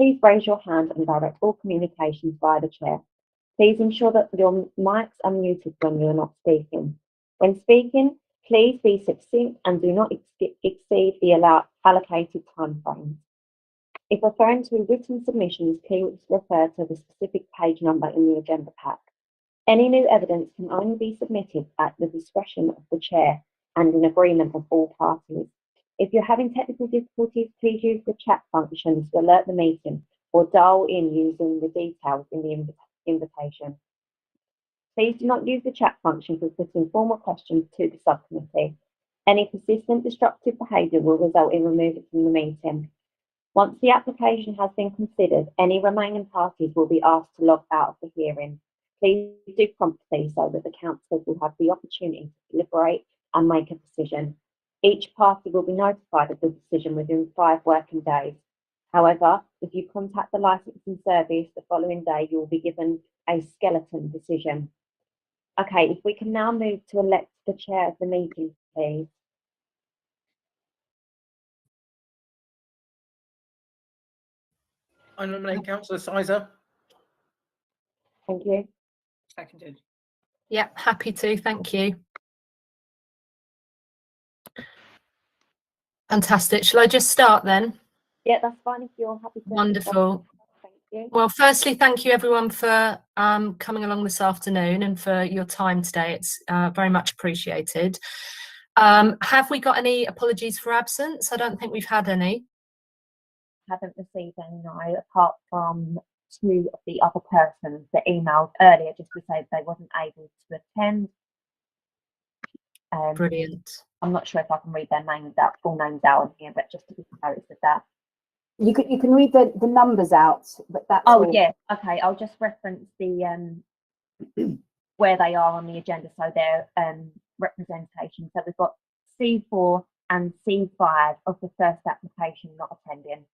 Please raise your hand and direct all communications via the chair. Please ensure that your mics are muted when you are not speaking. When speaking, please be succinct and do not exceed the allocated time frames. If referring to written submissions, please refer to the specific page number in the agenda pack. Any new evidence can only be submitted at the discretion of the chair and in agreement of all parties. If you're having technical difficulties, please use the chat function to alert the meeting or dial in using the details in the invitation. Please do not use the chat function for putting formal questions to the subcommittee. Any persistent disruptive behaviour will result in removal from the meeting. Once the application has been considered, any remaining parties will be asked to log out of the hearing. Please do promptly so that the councillors will have the opportunity to deliberate and make a decision. Each party will be notified of the decision within 5 working days. However, if you contact the licensing service the following day, you will be given a skeleton decision. Okay, if we can now move to elect the chair of the meeting, please. I nominate Councillor Sizer. Thank you. Seconded. Yeah, happy to. Thank you. Fantastic. Shall I just start then? Yeah, that's fine if you're happy to. Wonderful. Thank you. Well, firstly, thank you everyone for coming along this afternoon and for your time today. It's very much appreciated. Have we got any apologies for absence? I don't think we've had any. Haven't received any, no, apart from 2 of the other persons that emailed earlier just to say they wasn't able to attend. Brilliant. I'm not sure if I can read their names out, full names out on here, but just to be notice of that. You can read the numbers out, but that's all. Yeah, okay. I'll just reference the where they are on the agenda, so their representation. So we've got C4 and C5 of the first application not attending.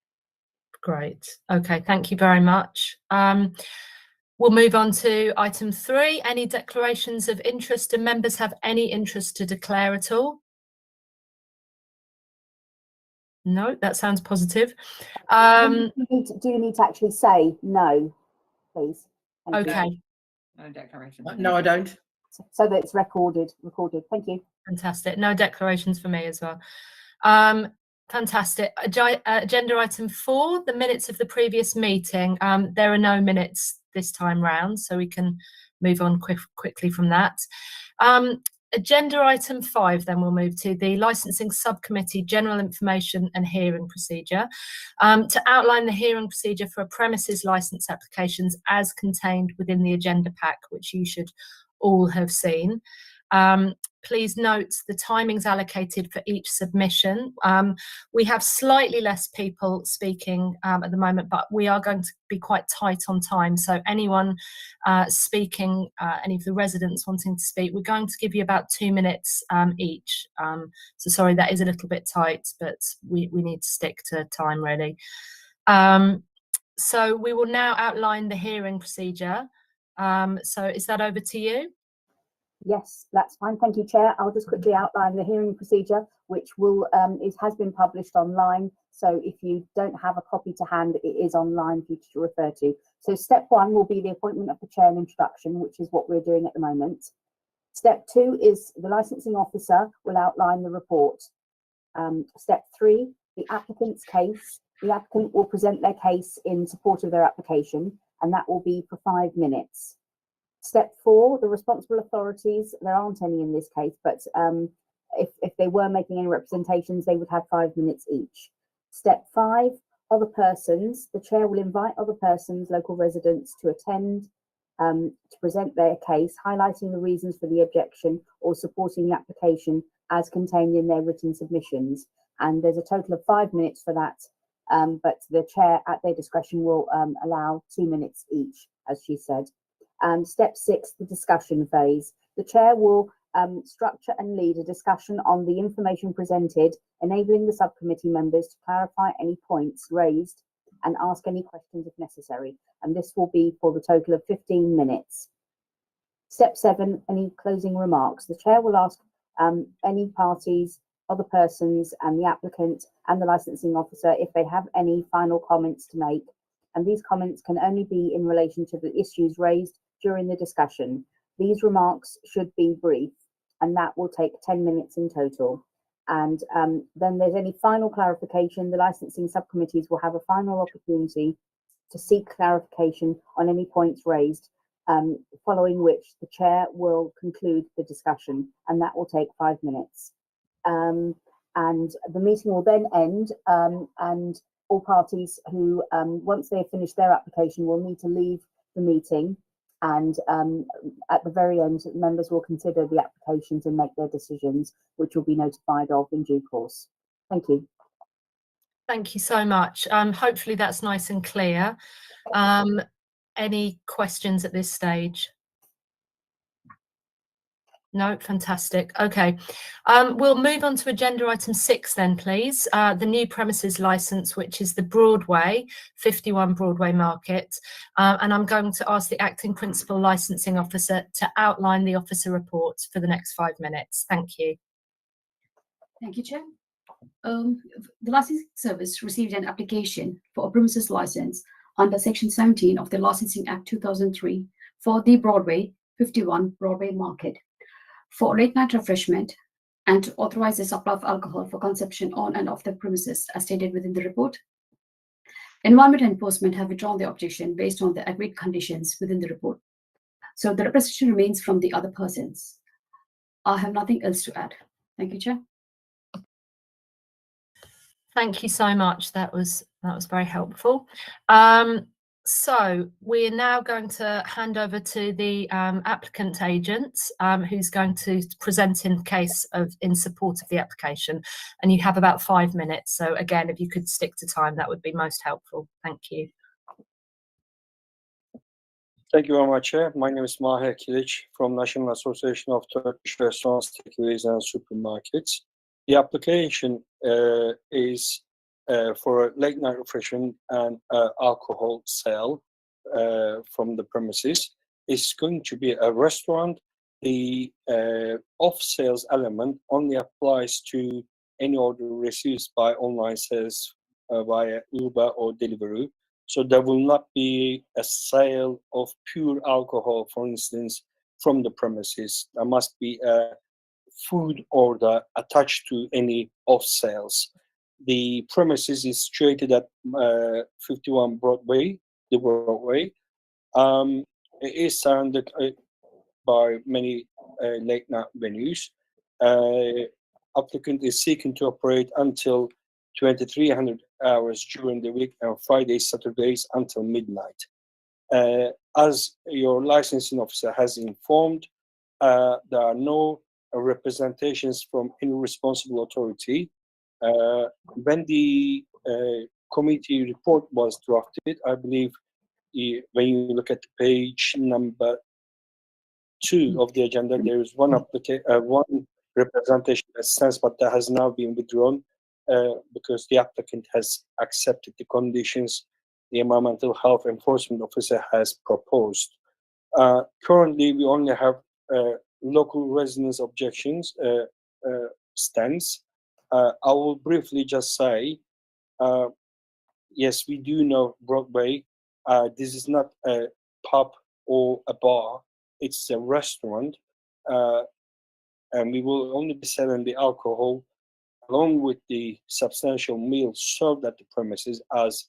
Great. Okay, thank you very much. We'll move on to item 3. Any declarations of interest? Do members have any interest to declare at all? No, that sounds positive. Do you need to actually say no, please? Thank Okay. you. No declaration. No, I don't. So that it's recorded. Thank you. Fantastic. No declarations for me as well. Fantastic. Agenda item 4, the minutes of the previous meeting. There are no minutes this time round, so we can move on quickly from that. Agenda item 5, then we'll move to the licensing subcommittee general information and hearing procedure, to outline the hearing procedure for premises license applications as contained within the agenda pack, which you should all have seen. Please note the timings allocated for each submission. We have slightly less people speaking at the moment, but we are going to be quite tight on time. So anyone speaking, any of the residents wanting to speak, we're going to give you about 2 minutes each. So sorry, that is a little bit tight, but we need to stick to time really. So we will now outline the hearing procedure. So is that over to you? Yes, that's fine. Thank you, Chair. I'll just quickly outline the hearing procedure, which has been published online. So if you don't have a copy to hand, it is online for you to refer to. So step 1 will be the appointment of the chair and introduction, which is what we're doing at the moment. Step 2 is the licensing officer will outline the report. Step 3, the applicant's case. The applicant will present their case in support of their application, and that will be for 5 minutes. Step 4, the responsible authorities, there aren't any in this case, but if they were making any representations, they would have 5 minutes each. Step 5, other persons. The chair will invite other persons, local residents, to attend to present their case, highlighting the reasons for the objection or supporting the application as contained in their written submissions. And there's a total of 5 minutes for that, but the chair at their discretion will allow 2 minutes each, as she said. Step 6, the discussion phase. The chair will structure and lead a discussion on the information presented, enabling the subcommittee members to clarify any points raised and ask any questions if necessary. And this will be for the total of 15 minutes. Step 7, any closing remarks. The chair will ask any parties, other persons and the applicant and the licensing officer if they have any final comments to make. and these comments can only be in relation to the issues raised during the discussion. These remarks should be brief, and that will take 10 minutes in total. And then there's any final clarification. The licensing subcommittees will have a final opportunity to seek clarification on any points raised, following which the chair will conclude the discussion, and that will take 5 minutes. And the meeting will then end, and all parties who, once they have finished their application, will need to leave the meeting. And at the very end, members will consider the applications and make their decisions, which will be notified of in due course. Thank you. Thank you so much. Hopefully that's nice and clear. Any questions at this stage? No, fantastic. Okay, we'll move on to agenda item 6 then, please. The new premises licence, which is the Broadway, 51 Broadway Market. And I'm going to ask the acting principal licensing officer to outline the officer report for the next 5 minutes. Thank you. Thank you, Chair. The licensing service received an application for a premises license under Section 17 of the Licensing Act 2003 for the Broadway, 51 Broadway Market, for late night refreshment and to authorize the supply of alcohol for consumption on and off the premises as stated within the report. Environment Enforcement have withdrawn the objection based on the agreed conditions within the report. So the representation remains from the other persons. I have nothing else to add. Thank you, Chair. Thank you so much. That was very helpful. So we're now going to hand over to the applicant agent, who's going to present in support of the application. And you have about 5 minutes. So again, if you could stick to time, that would be most helpful. Thank you. Thank you very much, Chair. My name is Maher Kilic from National Association of Turkish Restaurants, Takeaways and Supermarkets. The application is for a late night refreshment and alcohol sale from the premises. It's going to be a restaurant. The off sales element only applies to any order received by online sales via Uber or Deliveroo. So there will not be a sale of pure alcohol, for instance, from the premises. There must be a food order attached to any off sales. The premises is situated at 51 Broadway, the Broadway. It is surrounded by many late night venues. Applicant is seeking to operate until 2300 hours during the week and Fridays, Saturdays until midnight. As your licensing officer has informed, there are no representations from any responsible authority. When the committee report was drafted, I believe when you look at page number 2 of the agenda, there is one representation that stands, but that has now been withdrawn because the applicant has accepted the conditions the Environmental Health Enforcement Officer has proposed. Currently, we only have local residents' objections stands. I will briefly just say, yes, we do know Broadway. This is not a pub or a bar. It's a restaurant. And we will only be selling the alcohol along with the substantial meals served at the premises as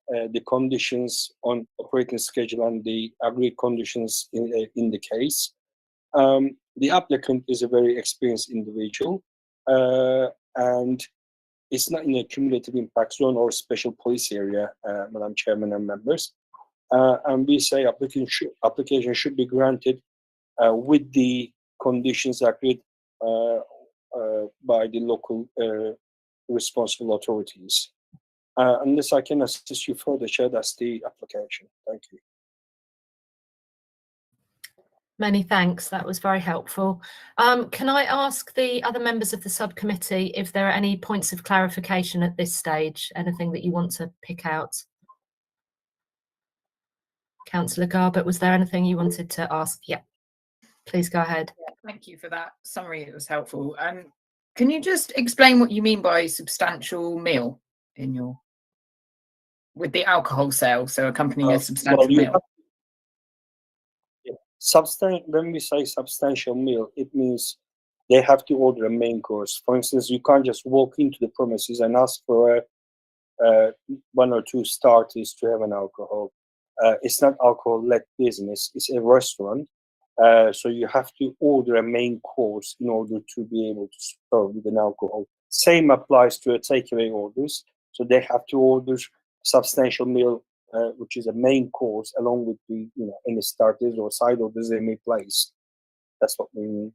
the conditions on operating schedule and the agreed conditions in the case. The applicant is a very experienced individual, and it's not in a cumulative impact zone or special police area, Madam Chairman and members. And we say application should be granted with the conditions agreed by the local responsible authorities. Unless I can assist you further, Chair, that's the application. Thank you. Many thanks. That was very helpful. Can I ask the other members of the subcommittee if there are any points of clarification at this stage? Anything that you want to pick out? Councillor Garbett, was there anything you wanted to ask? Yeah, please go ahead. Yeah, thank you for that summary. It was helpful. Can you just explain what you mean by substantial meal in your? with the alcohol sale, so accompanying a Well, substantial you meal. have when we say substantial meal, it means they have to order a main course. For instance, you can't just walk into the premises and ask for one or two starters to have an alcohol. It's not alcohol-led business. It's a restaurant. So you have to order a main course in order to be able to serve with an alcohol. Same applies to a takeaway orders. So they have to order substantial meal, which is a main course, along with the any starters or side orders they may place. That's what we mean.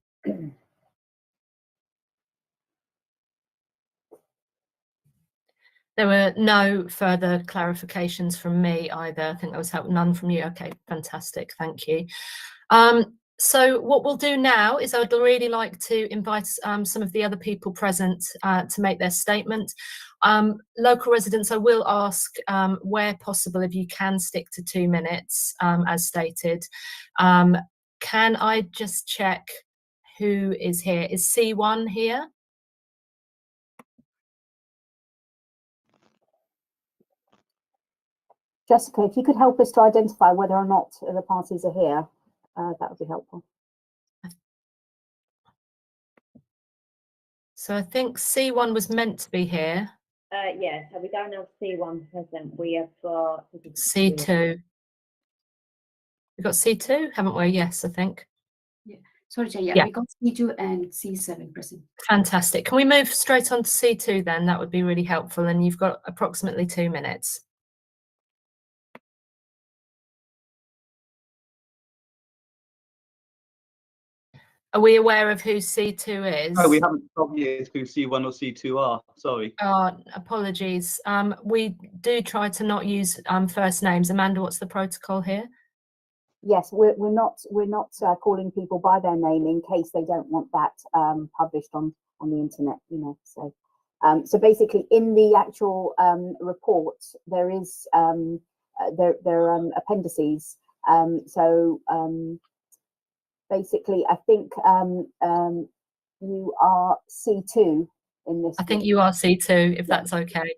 There were no further clarifications from me either. I think there was none from you. Okay, fantastic. Thank you. So what we'll do now is I'd really like to invite some of the other people present to make their statement. Local residents, I will ask where possible if you can stick to 2 minutes as stated. Can I just check who is here? Is C1 here? Jessica, if you could help us to identify whether or not the parties are here, that would be helpful. So I think C1 was meant to be here. Yeah, so we don't have C1 present. We have got C2. We've got C2, haven't we? Yes, I think. Sorry, Chair, Yeah. we got C2 and C7 present. Fantastic. Can we move straight on to C2 then? That would be really helpful. And you've got approximately 2 minutes. Are we aware of who C2 is? No, we haven't told you who C1 or C2 are. Sorry. Apologies. We do try to not use first names. Amanda, what's the protocol here? Yes, we're not calling people by their name in case they don't want that published on the internet. So so basically in the actual report there is there are appendices. So basically, I think you are C2 in this. I think you are C2, if that's okay.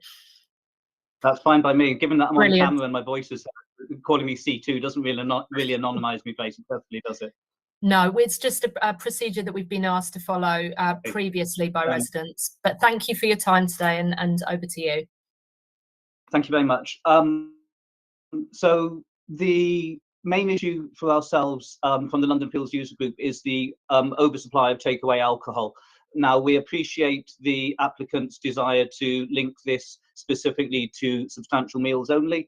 That's fine by me. Given that I'm Brilliant. on camera and my voice is calling me C2 doesn't really anonymize me very successfully, does it? No, it's just a procedure that we've been asked to follow previously by residents. But thank you for your time today, and over to you. Thank you very much. So the main issue for ourselves from the London Fields User Group is the oversupply of takeaway alcohol. Now, we appreciate the applicant's desire to link this specifically to substantial meals only.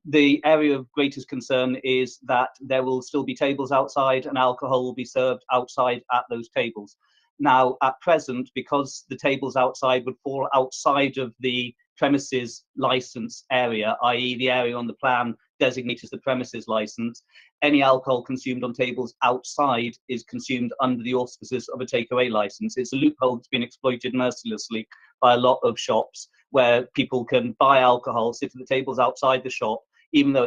The area of greatest concern is that there will still be tables outside and alcohol will be served outside at those tables. Now, at present, because the tables outside would fall outside of the premises license area, i.e. the area on the plan designated as the premises license, any alcohol consumed on tables outside is consumed under the auspices of a takeaway license. It's a loophole that's been exploited mercilessly by a lot of shops where people can buy alcohol, sit at the tables outside the shop, even though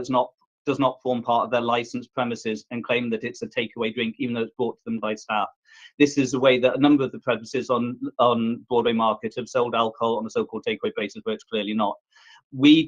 does not form part of their licensed premises, and claim that it's a takeaway drink, even though it's brought to them by staff. This is a way that a number of the premises on Broadway Market have sold alcohol on a so-called takeaway basis, where it's clearly not. We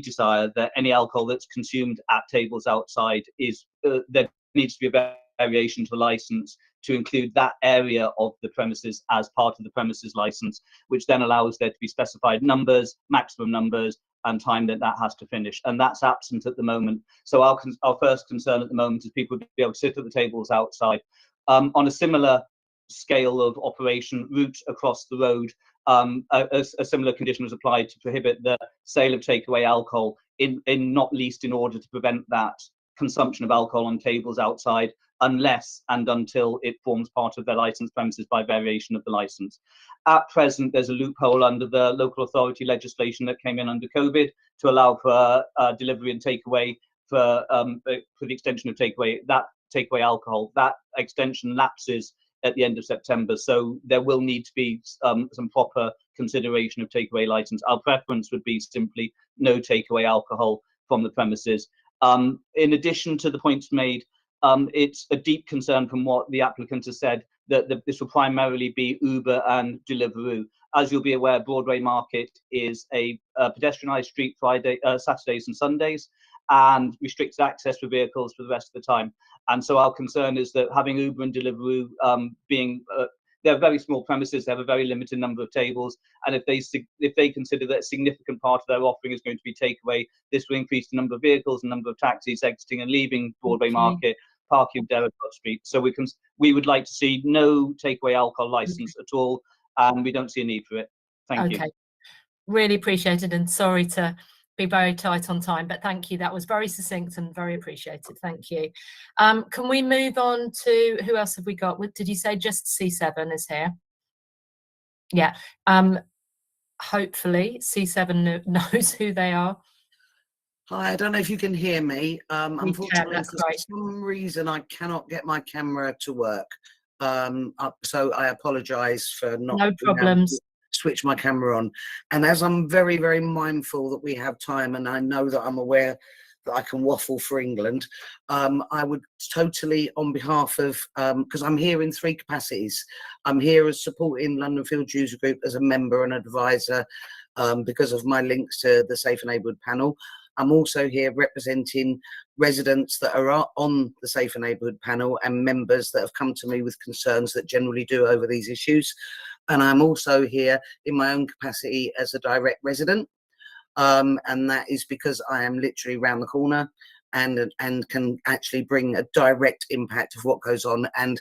desire that any alcohol that's consumed at tables outside is there needs to be a variation to the license to include that area of the premises as part of the premises license, which then allows there to be specified numbers, maximum numbers, and time that has to finish. And that's absent at the moment. So our first concern at the moment is people would be able to sit at the tables outside. On a similar scale of operation route across the road, a similar condition was applied to prohibit the sale of takeaway alcohol, in not least in order to prevent that consumption of alcohol on tables outside, unless and until it forms part of their licensed premises by variation of the license. At present, there's a loophole under the local authority legislation that came in under COVID to allow for delivery and takeaway for the extension of takeaway alcohol. That extension lapses at the end of September, so there will need to be some proper consideration of takeaway license. Our preference would be simply no takeaway alcohol from the premises. In addition to the points made, it's a deep concern from what the applicant has said that this will primarily be Uber and Deliveroo. As you'll be aware, Broadway Market is a pedestrianised street Saturdays and Sundays, and restricted access for vehicles for the rest of the time. And so our concern is that having Uber and Deliveroo they're very small premises, they have a very limited number of tables, and if they consider that a significant part of their offering is going to be takeaway, this will increase the number of vehicles and number of taxis exiting and leaving Broadway Market, parking Derricott Street. So we would like to see no takeaway alcohol license at all, and we don't see a need for it. Thank you. Really appreciated, and sorry to be very tight on time, but thank you. That was very succinct and very appreciated. Thank you. Can we move on to, who else have we got? Did you say just C7 is here? Yeah. Hopefully C7 knows who they are. Hi, I don't know if you can hear me. Unfortunately, that's for great. some reason, I cannot get my camera to work. So I apologise for not No being able to problems. switch my camera on. And as I'm very, very mindful that we have time, and I know that I'm aware that I can waffle for England, I would totally, on behalf of, because I'm here in 3 capacities. I'm here as supporting London Fields User Group as a member and advisor because of my links to the Safer Neighbourhood panel. I'm also here representing residents that are on the Safer Neighbourhood panel and members that have come to me with concerns that generally do over these issues. And I'm also here in my own capacity as a direct resident. And that is because I am literally around the corner and can actually bring a direct impact of what goes on. And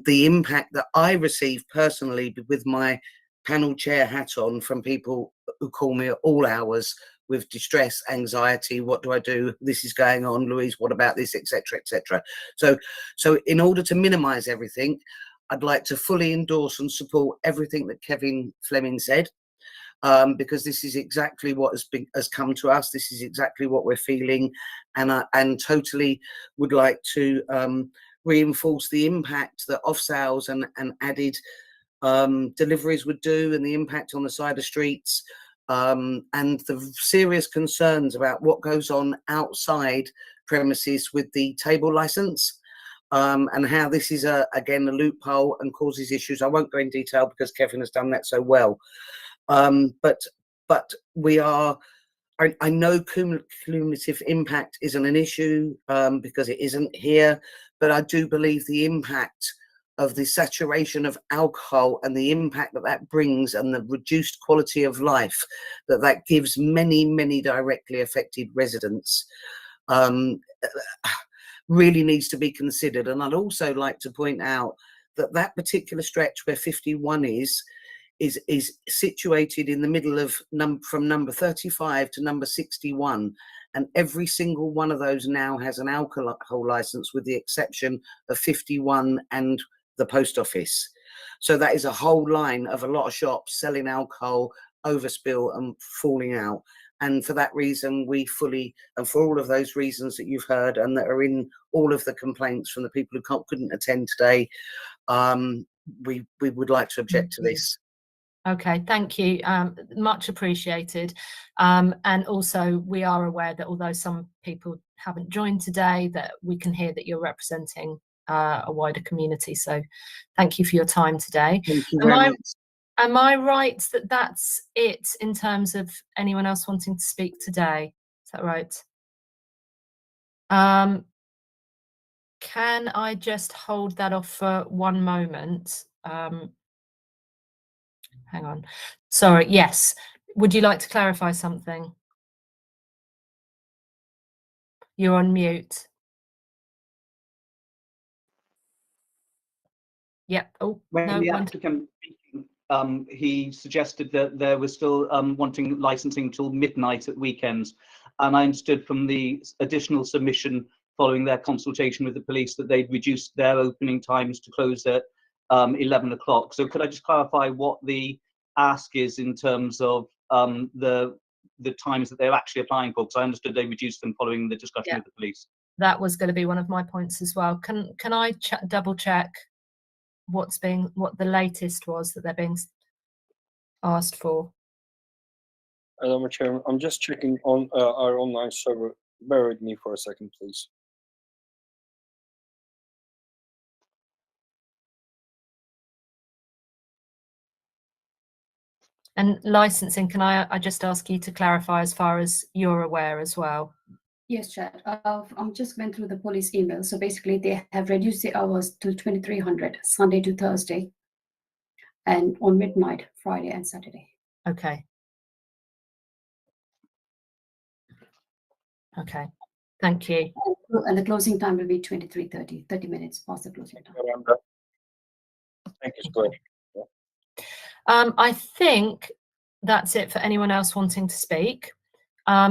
the impact that I receive personally with my panel chair hat on from people who call me at all hours with distress, anxiety, what do I do? This is going on, Louise, what about this, etc., etc. So in order to minimize everything, I'd like to fully endorse and support everything that Kevin Fleming said, because this is exactly what has come to us. This is exactly what we're feeling, and totally would like to reinforce the impact that off sales and added deliveries would do, and the impact on the side of streets, and the serious concerns about what goes on outside premises with the table license, and how this is again a loophole and causes issues. I won't go in detail because Kevin has done that so well, but we are. I know cumulative impact isn't an issue because it isn't here, but I do believe the impact of the saturation of alcohol and the impact that brings and the reduced quality of life that gives many directly affected residents really needs to be considered. And I'd also like to point out that particular stretch where 51 is situated in the middle of from number 35 to number 61, and every single one of those now has an alcohol license with the exception of 51 and the post office. So that is a whole line of a lot of shops selling alcohol, overspill and falling out. And for that reason, we fully, and for all of those reasons that you've heard and that are in all of the complaints from the people who couldn't attend today, we would like to object to this. Okay, thank you. Much appreciated. And also, we are aware that although some people haven't joined today, that we can hear that you're representing a wider community. So thank you for your time today. Thank you very much. Am I right that that's it in terms of anyone else wanting to speak today? Is that right? Can I just hold that off for one moment? Hang on. Sorry, yes. Would you like to clarify something? You're on mute. Yep. Oh, When no. the applicant, he suggested that there was still wanting licensing till midnight at weekends. And I understood from the additional submission following their consultation with the police that they'd reduced their opening times to close at 11 o'clock. So could I just clarify what the ask is in terms of the times that they're actually applying for? Because I understood they reduced them following the discussion with the police. That was going to be one of my points as well. Can I double check what the latest was that they're being asked for? Madam Chairman, I'm just checking on our online server. Bear with me for a second, please. And licensing, can I just ask you to clarify as far as you're aware as well? Yes, Chair. I'm just went through the police email. So basically, they have reduced the hours to 2300 Sunday to Thursday, and on midnight Friday and Saturday. Okay. Okay. Thank you. And the closing time will be 23:30, 30 minutes past the closing time. Thank you, Square. I think that's it for anyone else wanting to speak.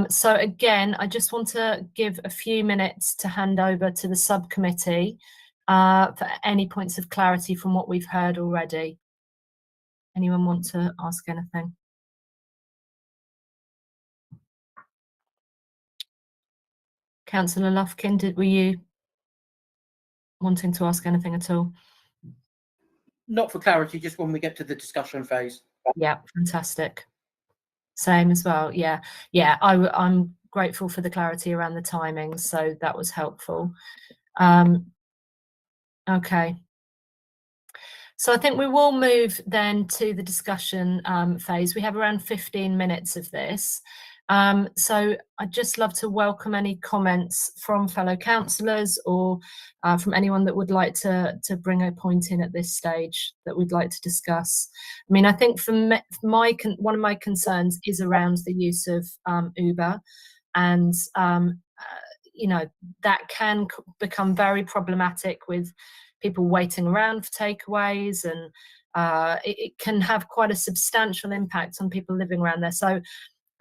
So again, I just want to give a few minutes to hand over to the subcommittee for any points of clarity from what we've heard already. Anyone want to ask anything? Councillor Lufkin, were you wanting to ask anything at all? Not for clarity, just when we get to the discussion phase. Yeah, fantastic. Same as well. Yeah, yeah. I'm grateful for the clarity around the timings, so that was helpful. Okay. So I think we will move then to the discussion phase. We have around 15 minutes of this. So I'd just love to welcome any comments from fellow councillors or from anyone that would like to bring a point in at this stage that we'd like to discuss. I mean, I think for one of my concerns is around the use of Uber, and you know, that can become very problematic with people waiting around for takeaways, and it can have quite a substantial impact on people living around there. So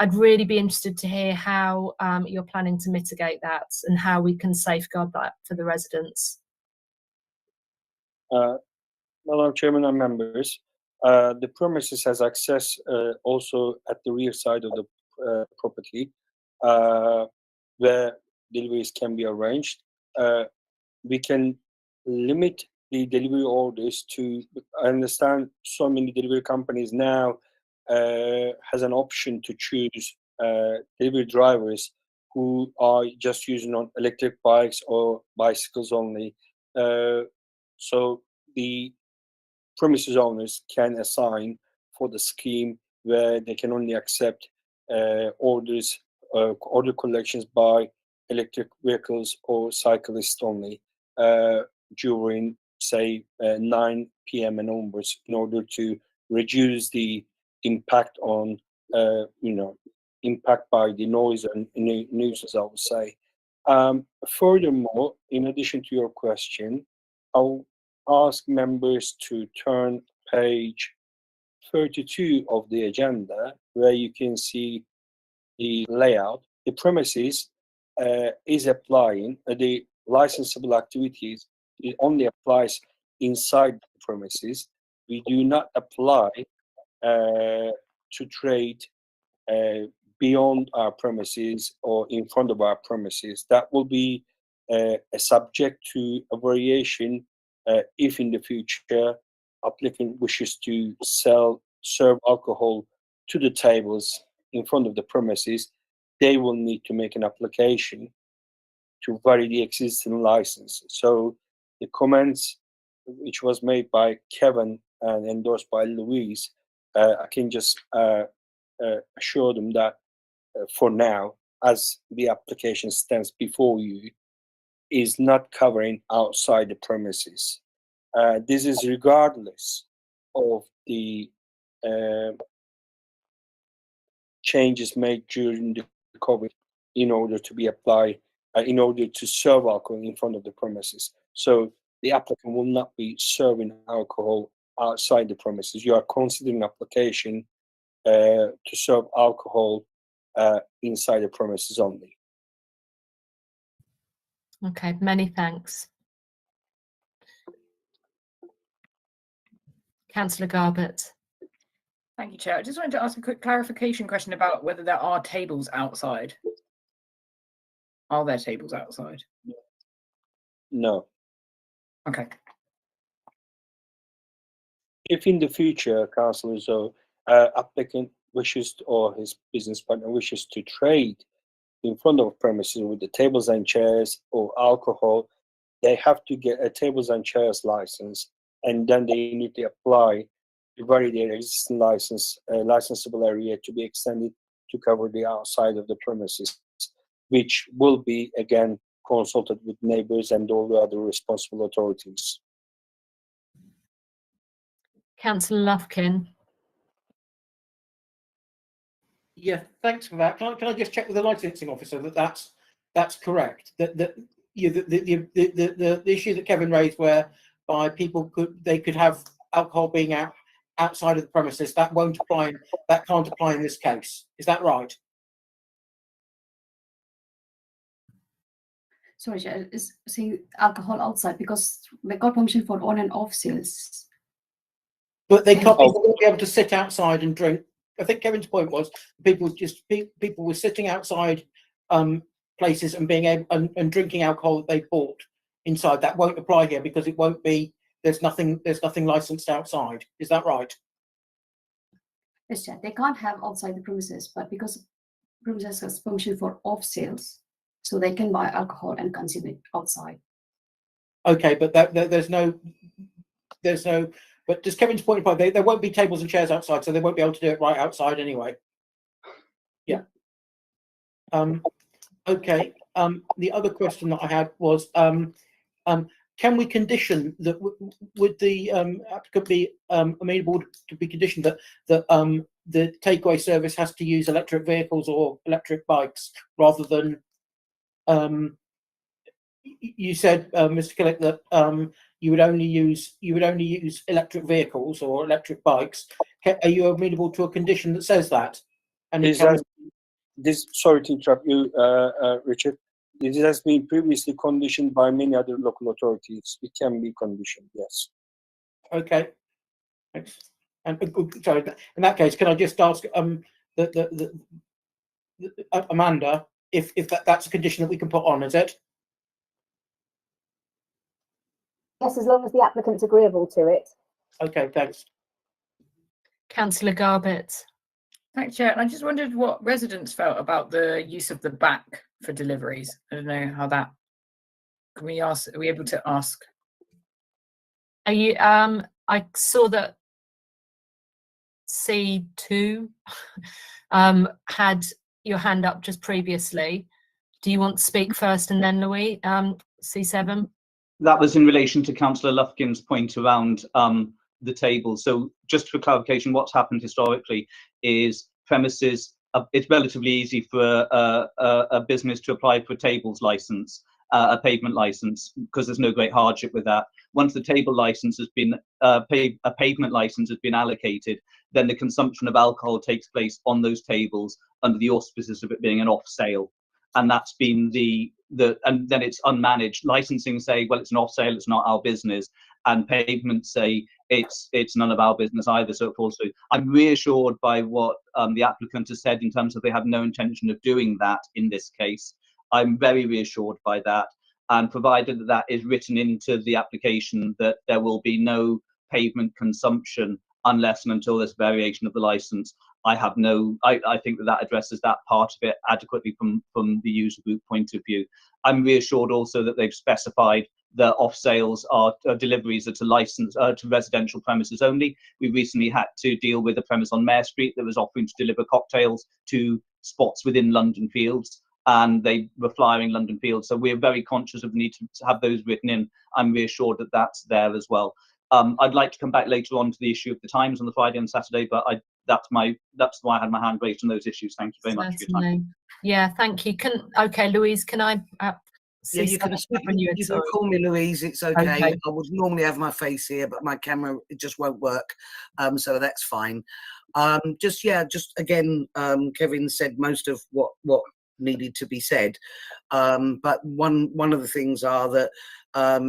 I'd really be interested to hear how you're planning to mitigate that and how we can safeguard that for the residents. Madam Chairman and members, the premises has access also at the rear side of the property, where deliveries can be arranged. We can limit the delivery orders to, I understand so many delivery companies now has an option to choose delivery drivers who are just using on electric bikes or bicycles only. So the premises owners can assign for the scheme where they can only accept order collections by electric vehicles or cyclists only during, say, 9 p.m. and onwards, in order to reduce the impact on, impact by the noise and nuisance, I would say. Furthermore, in addition to your question, I'll ask members to turn page 32 of the agenda, where you can see the layout. The premises is applying the licensable activities. It only applies inside the premises. We do not apply to trade beyond our premises or in front of our premises. That will be a subject to a variation if in the future applicant wishes to serve alcohol to the tables in front of the premises. They will need to make an application to vary the existing license. So the comments which was made by Kevin and endorsed by Louise, I can just assure them that for now, as the application stands before you, is not covering outside the premises. This is regardless of the changes made during the COVID in order to be applied, in order to serve alcohol in front of the premises. So the applicant will not be serving alcohol outside the premises. You are considering application to serve alcohol inside the premises only. Okay, many thanks. Councillor Garbett. Thank you, Chair. I just wanted to ask a quick clarification question about whether there are tables outside. Are there tables outside? No. Okay. If in the future, Councillor Zoe, applicant wishes to, or his business partner wishes to trade in front of premises with the tables and chairs or alcohol, they have to get a tables and chairs license, and then they need to apply vary their existing licensable area to be extended to cover the outside of the premises, which will be again consulted with neighbors and all the other responsible authorities. Councillor Lufkin. Yeah, thanks for that. Can I just check with the licensing officer that that's correct? That yeah, the issue that Kevin raised, whereby people could have alcohol being outside of the premises, that won't apply. That can't apply in this case. Is that right? Sorry, Chair, is saying alcohol outside because they got permission for on and off sales. But they can't. People won't be able to sit outside and drink. I think Kevin's point was people were sitting outside places and being able and drinking alcohol that they bought inside. That won't apply here because it won't be. There's nothing licensed outside. Is that right? Yes, Chair, they can't have outside the premises, but because premises has permission for off sales, so they can buy alcohol and consume it outside. Okay, but there's no. But does Kevin's point apply? There won't be tables and chairs outside, so they won't be able to do it right outside anyway. Yeah. Okay. The other question that I had was, can we condition that? Would the applicant be amenable to be conditioned that the takeaway service has to use electric vehicles or electric bikes rather than? You said, Mr. Killick, that you would only use electric vehicles or electric bikes. Are you amenable to a condition that says that? And Sorry to interrupt you, Richard. This has been previously conditioned by many other local authorities. It can be conditioned, yes. Okay. Thanks. And sorry, in that case, can I just ask Amanda if that's a condition that we can put on? Is it? Yes, as long as the applicant's agreeable to it. Okay, thanks. Councillor Garbett. Thanks, Chair. And I just wondered what residents felt about the use of the back for deliveries. I don't know how that. Can we ask? Are we able to ask? Are you? I saw that C2 had your hand up just previously. Do you want to speak first and then Louis? C7. That was in relation to Councillor Lufkin's point around the table. So just for clarification, what's happened historically is premises, it's relatively easy for a business to apply for a tables license, a pavement license, because there's no great hardship with that. Once the table license has been, a pavement license has been allocated, then the consumption of alcohol takes place on those tables under the auspices of it being an off sale. And that's been and then it's unmanaged. Licensing say, well, it's an off sale, it's not our business, and pavement say it's none of our business either. So it falls through. I'm reassured by what the applicant has said in terms of they have no intention of doing that in this case. I'm very reassured by that, and provided that that is written into the application, that there will be no pavement consumption unless and until there's variation of the license. I think that addresses that part of it adequately from the user group point of view. I'm reassured also that they've specified that off sales are deliveries that are licensed to residential premises only. We recently had to deal with a premise on Mare Street that was offering to deliver cocktails to spots within London Fields, and they were flying London Fields. So we're very conscious of the need to have those written in. I'm reassured that that's there as well. I'd like to come back later on to the issue of the times on the Friday and Saturday, but that's why I had my hand raised on those issues. Thank you very much for your time. Yeah, thank you. Okay, Louise, can I? Yeah, you can call me Louise. It's okay. Okay. I would normally have my face here, but my camera it just won't work. So that's fine. Just again, Kevin said most of what needed to be said. But one of the things are that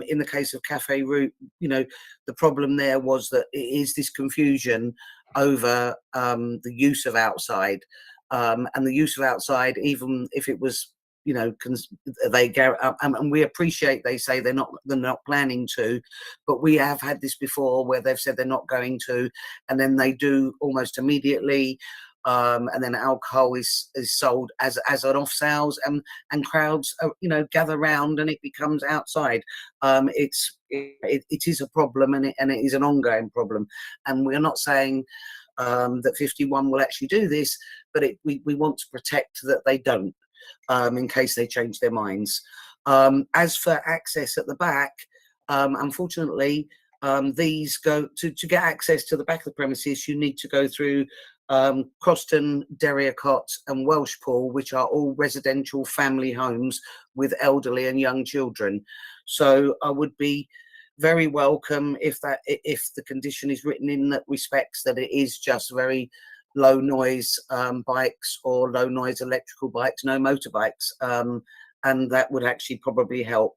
in the case of Cafe Route, the problem there was that it is this confusion over the use of outside, and the use of outside, even if it was, and we appreciate they say they're not planning to, but we have had this before where they've said they're not going to, and then they do almost immediately. and then alcohol is sold as an off sales, and crowds gather round and it becomes outside. It is a problem, and it is an ongoing problem, and we're not saying that 51 will actually do this, but we want to protect that they don't, in case they change their minds. As for access at the back, unfortunately, these go to get access to the back of the premises. You need to go through Croston, Derriacott and Welshpool, which are all residential family homes with elderly and young children. So I would be very welcome if the condition is written in that respects that it is just very low noise bikes or low noise electrical bikes, no motorbikes, and that would actually probably help.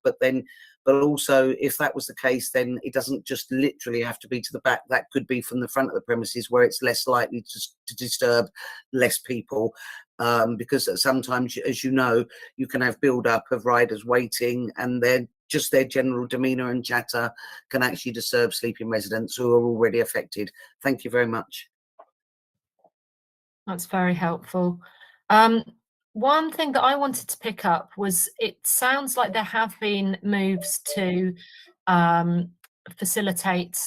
But also, if that was the case, then it doesn't just literally have to be to the back. That could be from the front of the premises, where it's less likely to disturb less people, because sometimes, as you know, you can have build-up of riders waiting, and just their general demeanour and chatter can actually disturb sleeping residents who are already affected. Thank you very much. That's very helpful. One thing that I wanted to pick up was, it sounds like there have been moves to facilitate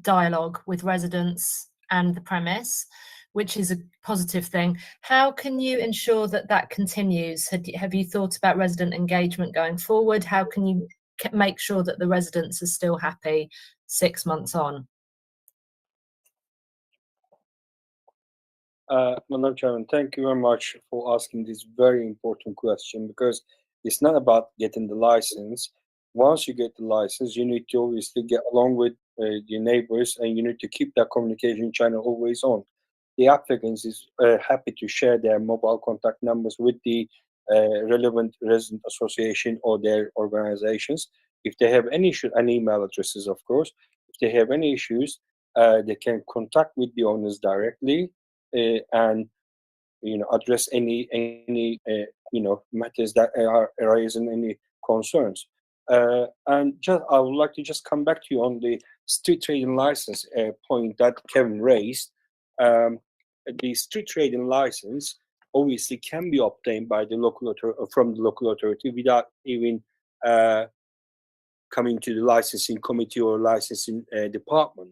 dialogue with residents and the premise, which is a positive thing. How can you ensure that that continues? Have you thought about resident engagement going forward? How can you make sure that the residents are still happy 6 months on? Madam Chairman, thank you very much for asking this very important question, because it's not about getting the license. Once you get the license, you need to obviously get along with your neighbors, and you need to keep that communication channel always on. The applicants is happy to share their mobile contact numbers with the relevant resident association or their organizations. If they have any issue, and email addresses, of course. If they have any issues, they can contact with the owners directly, and address any matters that are arising, any concerns. And I would like to just come back to you on the street trading license point that Kevin raised. The street trading license obviously can be obtained by the from the local authority without even coming to the licensing committee or licensing department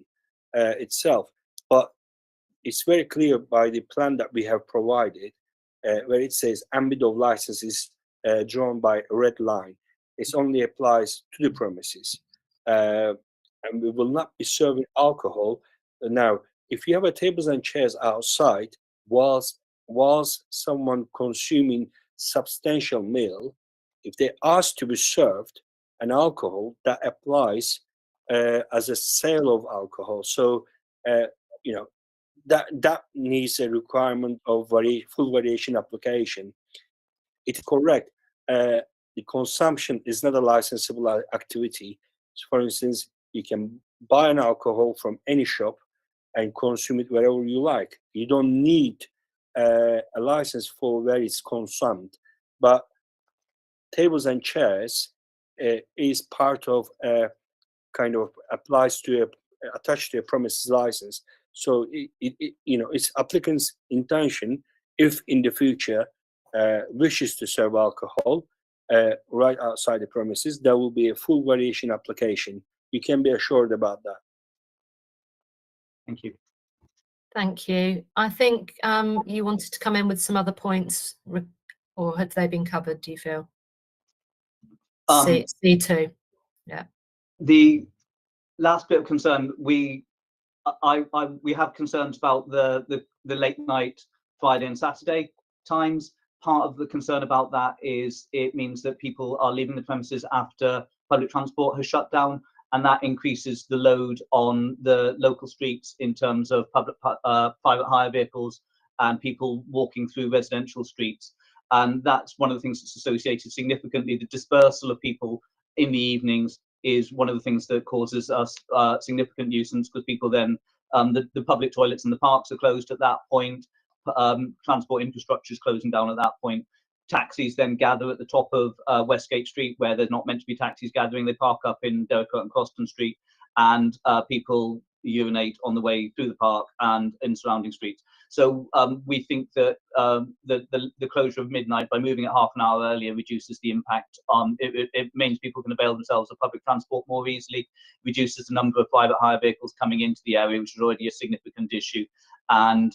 itself. But it's very clear by the plan that we have provided, where it says ambit of license is drawn by a red line. It only applies to the premises, and we will not be serving alcohol. Now, if you have a tables and chairs outside, whilst someone consuming substantial meal, if they ask to be served an alcohol, that applies as a sale of alcohol. So, that needs a requirement of full variation application. It's correct. The consumption is not a licensable activity. So for instance, you can buy an alcohol from any shop and consume it wherever you like. You don't need a license for where it's consumed. But tables and chairs is part of kind of applies to attached to a premises license. So it's applicant's intention, if in the future wishes to serve alcohol right outside the premises, there will be a full variation application. You can be assured about that. Thank you. Thank you. I think you wanted to come in with some other points, or have they been covered, do you feel? C2. Yeah. The last bit of concern, we have concerns about the late night Friday and Saturday times. Part of the concern about that is it means that people are leaving the premises after public transport has shut down, and that increases the load on the local streets in terms of private hire vehicles and people walking through residential streets. And that's one of the things that's associated significantly. The dispersal of people in the evenings is one of the things that causes us significant nuisance, because people then, the public toilets in the parks are closed at that point. Transport infrastructure is closing down at that point. Taxis then gather at the top of Westgate Street, where there's not meant to be taxis gathering. They park up in Derricote and Croston Street, and people urinate on the way through the park and in surrounding streets. So we think that the closure of midnight, by moving it half an hour earlier, reduces the impact. It means people can avail themselves of public transport more easily, reduces the number of private hire vehicles coming into the area, which is already a significant issue, and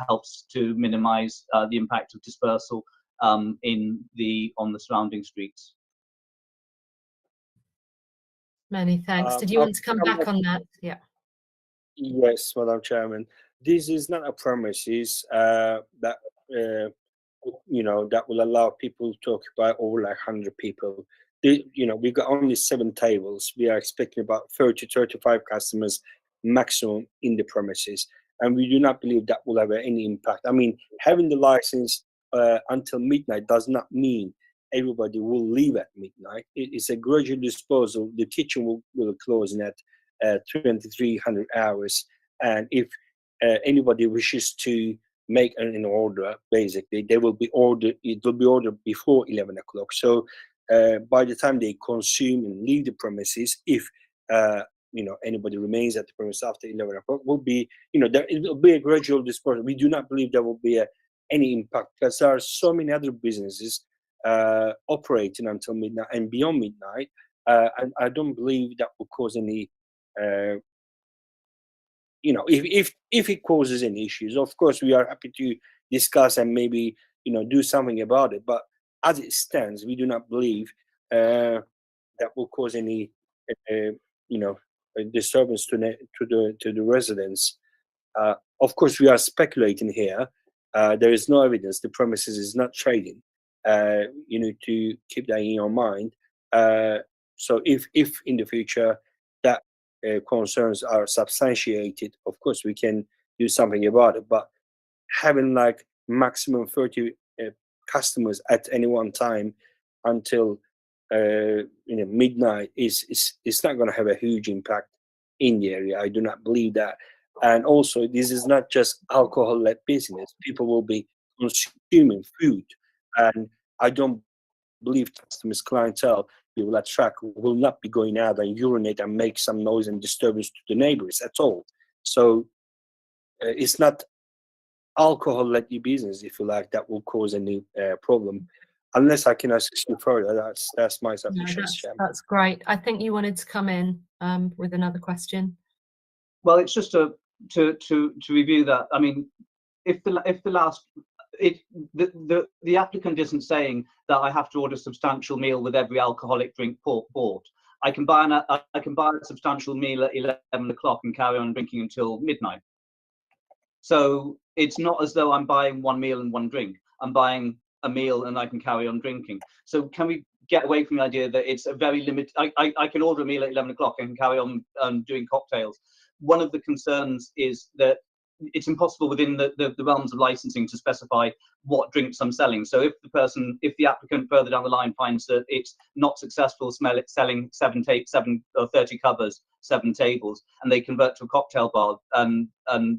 helps to minimise the impact of dispersal on the surrounding streets. Many thanks. Did you want to come back on that? Yeah. Yes, Madam Chairman. This is not a premises that that will allow people to occupy over like 100 people. We've got only 7 tables. We are expecting about 30 to 35 customers maximum in the premises, and we do not believe that will have any impact. I mean, having the license until midnight does not mean everybody will leave at midnight. It's a gradual disposal. The kitchen will close in at 2300 hours, and if anybody wishes to make an order, basically they will be ordered. It will be ordered before 11 o'clock. So by the time they consume and leave the premises, if anybody remains at the premises after 11 o'clock, will be it will be a gradual disposal. We do not believe there will be any impact, because there are so many other businesses operating until midnight and beyond midnight, and I don't believe that will cause any. If it causes any issues, of course we are happy to discuss and maybe do something about it. But as it stands, we do not believe that will cause any disturbance to the residents. Of course, we are speculating here. There is no evidence. The premises is not trading. You need to keep that in your mind. So if in the future that concerns are substantiated, of course we can do something about it. But having like maximum 30 customers at any one time until midnight is not going to have a huge impact in the area. I do not believe that. And also, this is not just alcohol-led business. People will be consuming food, and I don't believe customers' clientele we will attract will not be going out and urinate and make some noise and disturbance to the neighbors at all. So it's not alcohol-led business, if you like, that will cause any problem. Unless I can assist you further, that's my submission. No, that's great. I think you wanted to come in with another question. Well, it's just to review that. I mean, if the applicant isn't saying that I have to order a substantial meal with every alcoholic drink bought. I can buy a substantial meal at 11 o'clock and carry on drinking until midnight. So it's not as though I'm buying one meal and one drink. I'm buying a meal and I can carry on drinking. So can we get away from the idea that it's a very limited? I can order a meal at 11 o'clock and carry on doing cocktails. One of the concerns is that it's impossible within the realms of licensing to specify what drinks I'm selling. So if the applicant further down the line finds that it's not successful selling 30 covers, 7 tables, and they convert to a cocktail bar, and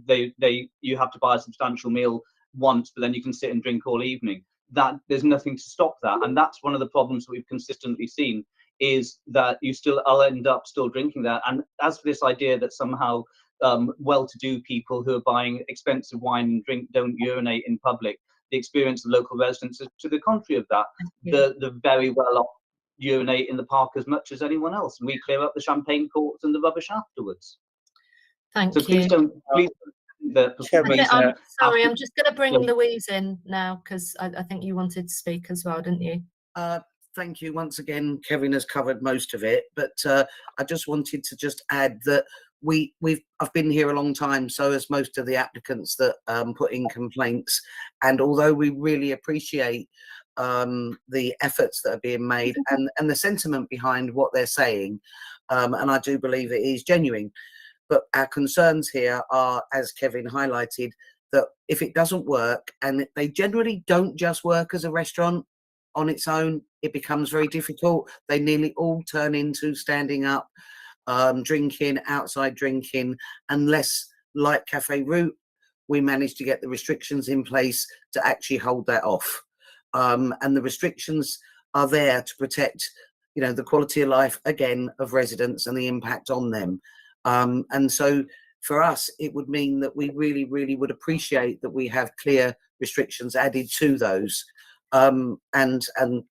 you have to buy a substantial meal once, but then you can sit and drink all evening. That there's nothing to stop that, and that's one of the problems that we've consistently seen, is that I'll end up still drinking that. And as for this idea that somehow well-to-do people who are buying expensive wine and drink don't urinate in public, the experience of local residents is to the contrary of that. The very well-off urinate in the park as much as anyone else, and we clear up the champagne corks and the rubbish afterwards. Thank you. So please don't. I'm sorry, I'm just going to bring Louise in now, because I think you wanted to speak as well, didn't you? Thank you once again. Kevin has covered most of it, but I just wanted to add that I've been here a long time, so has most of the applicants that put in complaints, and although we really appreciate the efforts that are being made and the sentiment behind what they're saying, and I do believe it is genuine, but our concerns here are, as Kevin highlighted, that if it doesn't work, and they generally don't just work as a restaurant on its own, it becomes very difficult. They nearly all turn into standing up, drinking, outside drinking, unless, like Cafe Route, we manage to get the restrictions in place to actually hold that off. And the restrictions are there to protect, the quality of life, again, of residents and the impact on them. And so for us, it would mean that we really, really would appreciate that we have clear restrictions added to those. And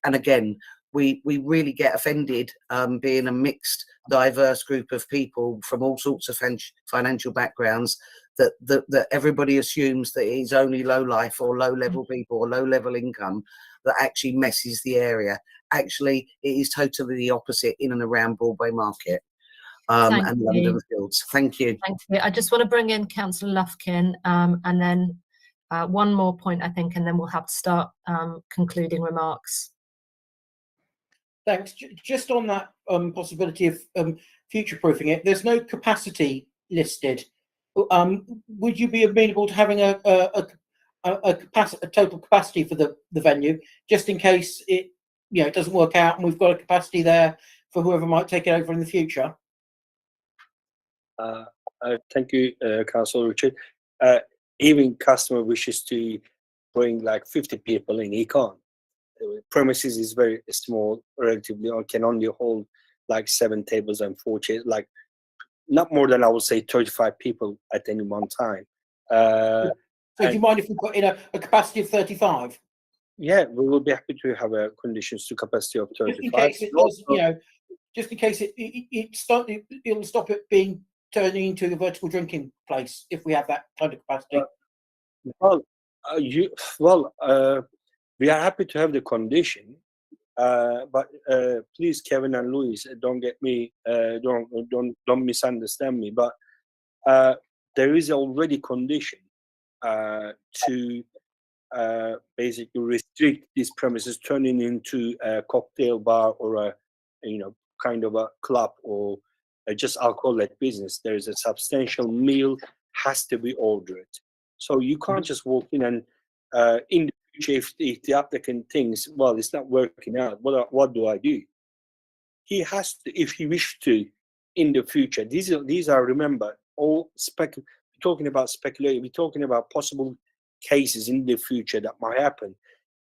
again, we really get offended being a mixed, diverse group of people from all sorts of financial backgrounds, that everybody assumes that it's only low life or low level people or low level income that actually messes the area. Actually, it is totally the opposite in and around Broadway Market and London Fields. Thank you. Thank you. I just want to bring in Councillor Lufkin, and then one more point, I think, and then we'll have to start concluding remarks. Thanks. Just on that possibility of future-proofing it, there's no capacity listed. Would you be amenable to having a total capacity for the venue, just in case it it doesn't work out and we've got a capacity there for whoever might take it over in the future? Thank you, Councillor Richard. Even customer wishes to bring like 50 people in, he can't. The premises is very small, relatively, or can only hold like 7 tables and 4 chairs, like not more than, I would say, 35 people at any one time. So do you mind if we put in a capacity of 35? Yeah, we will be happy to have a conditions to capacity of 35. Just in case it does, just in case it'll stop it being turning into a vertical drinking place if we have that kind of capacity. We are happy to have the condition, but please, Kevin and Louise, don't get me, don't misunderstand me. But there is already condition to basically restrict these premises turning into a cocktail bar or a kind of a club or just alcohol-led business. There is a substantial meal has to be ordered, so you can't just walk in and in the future, if the applicant thinks, well, it's not working out, what do I do? He has to, if he wishes to, in the future. These are remember, all talking about speculation. We're talking about possible cases in the future that might happen.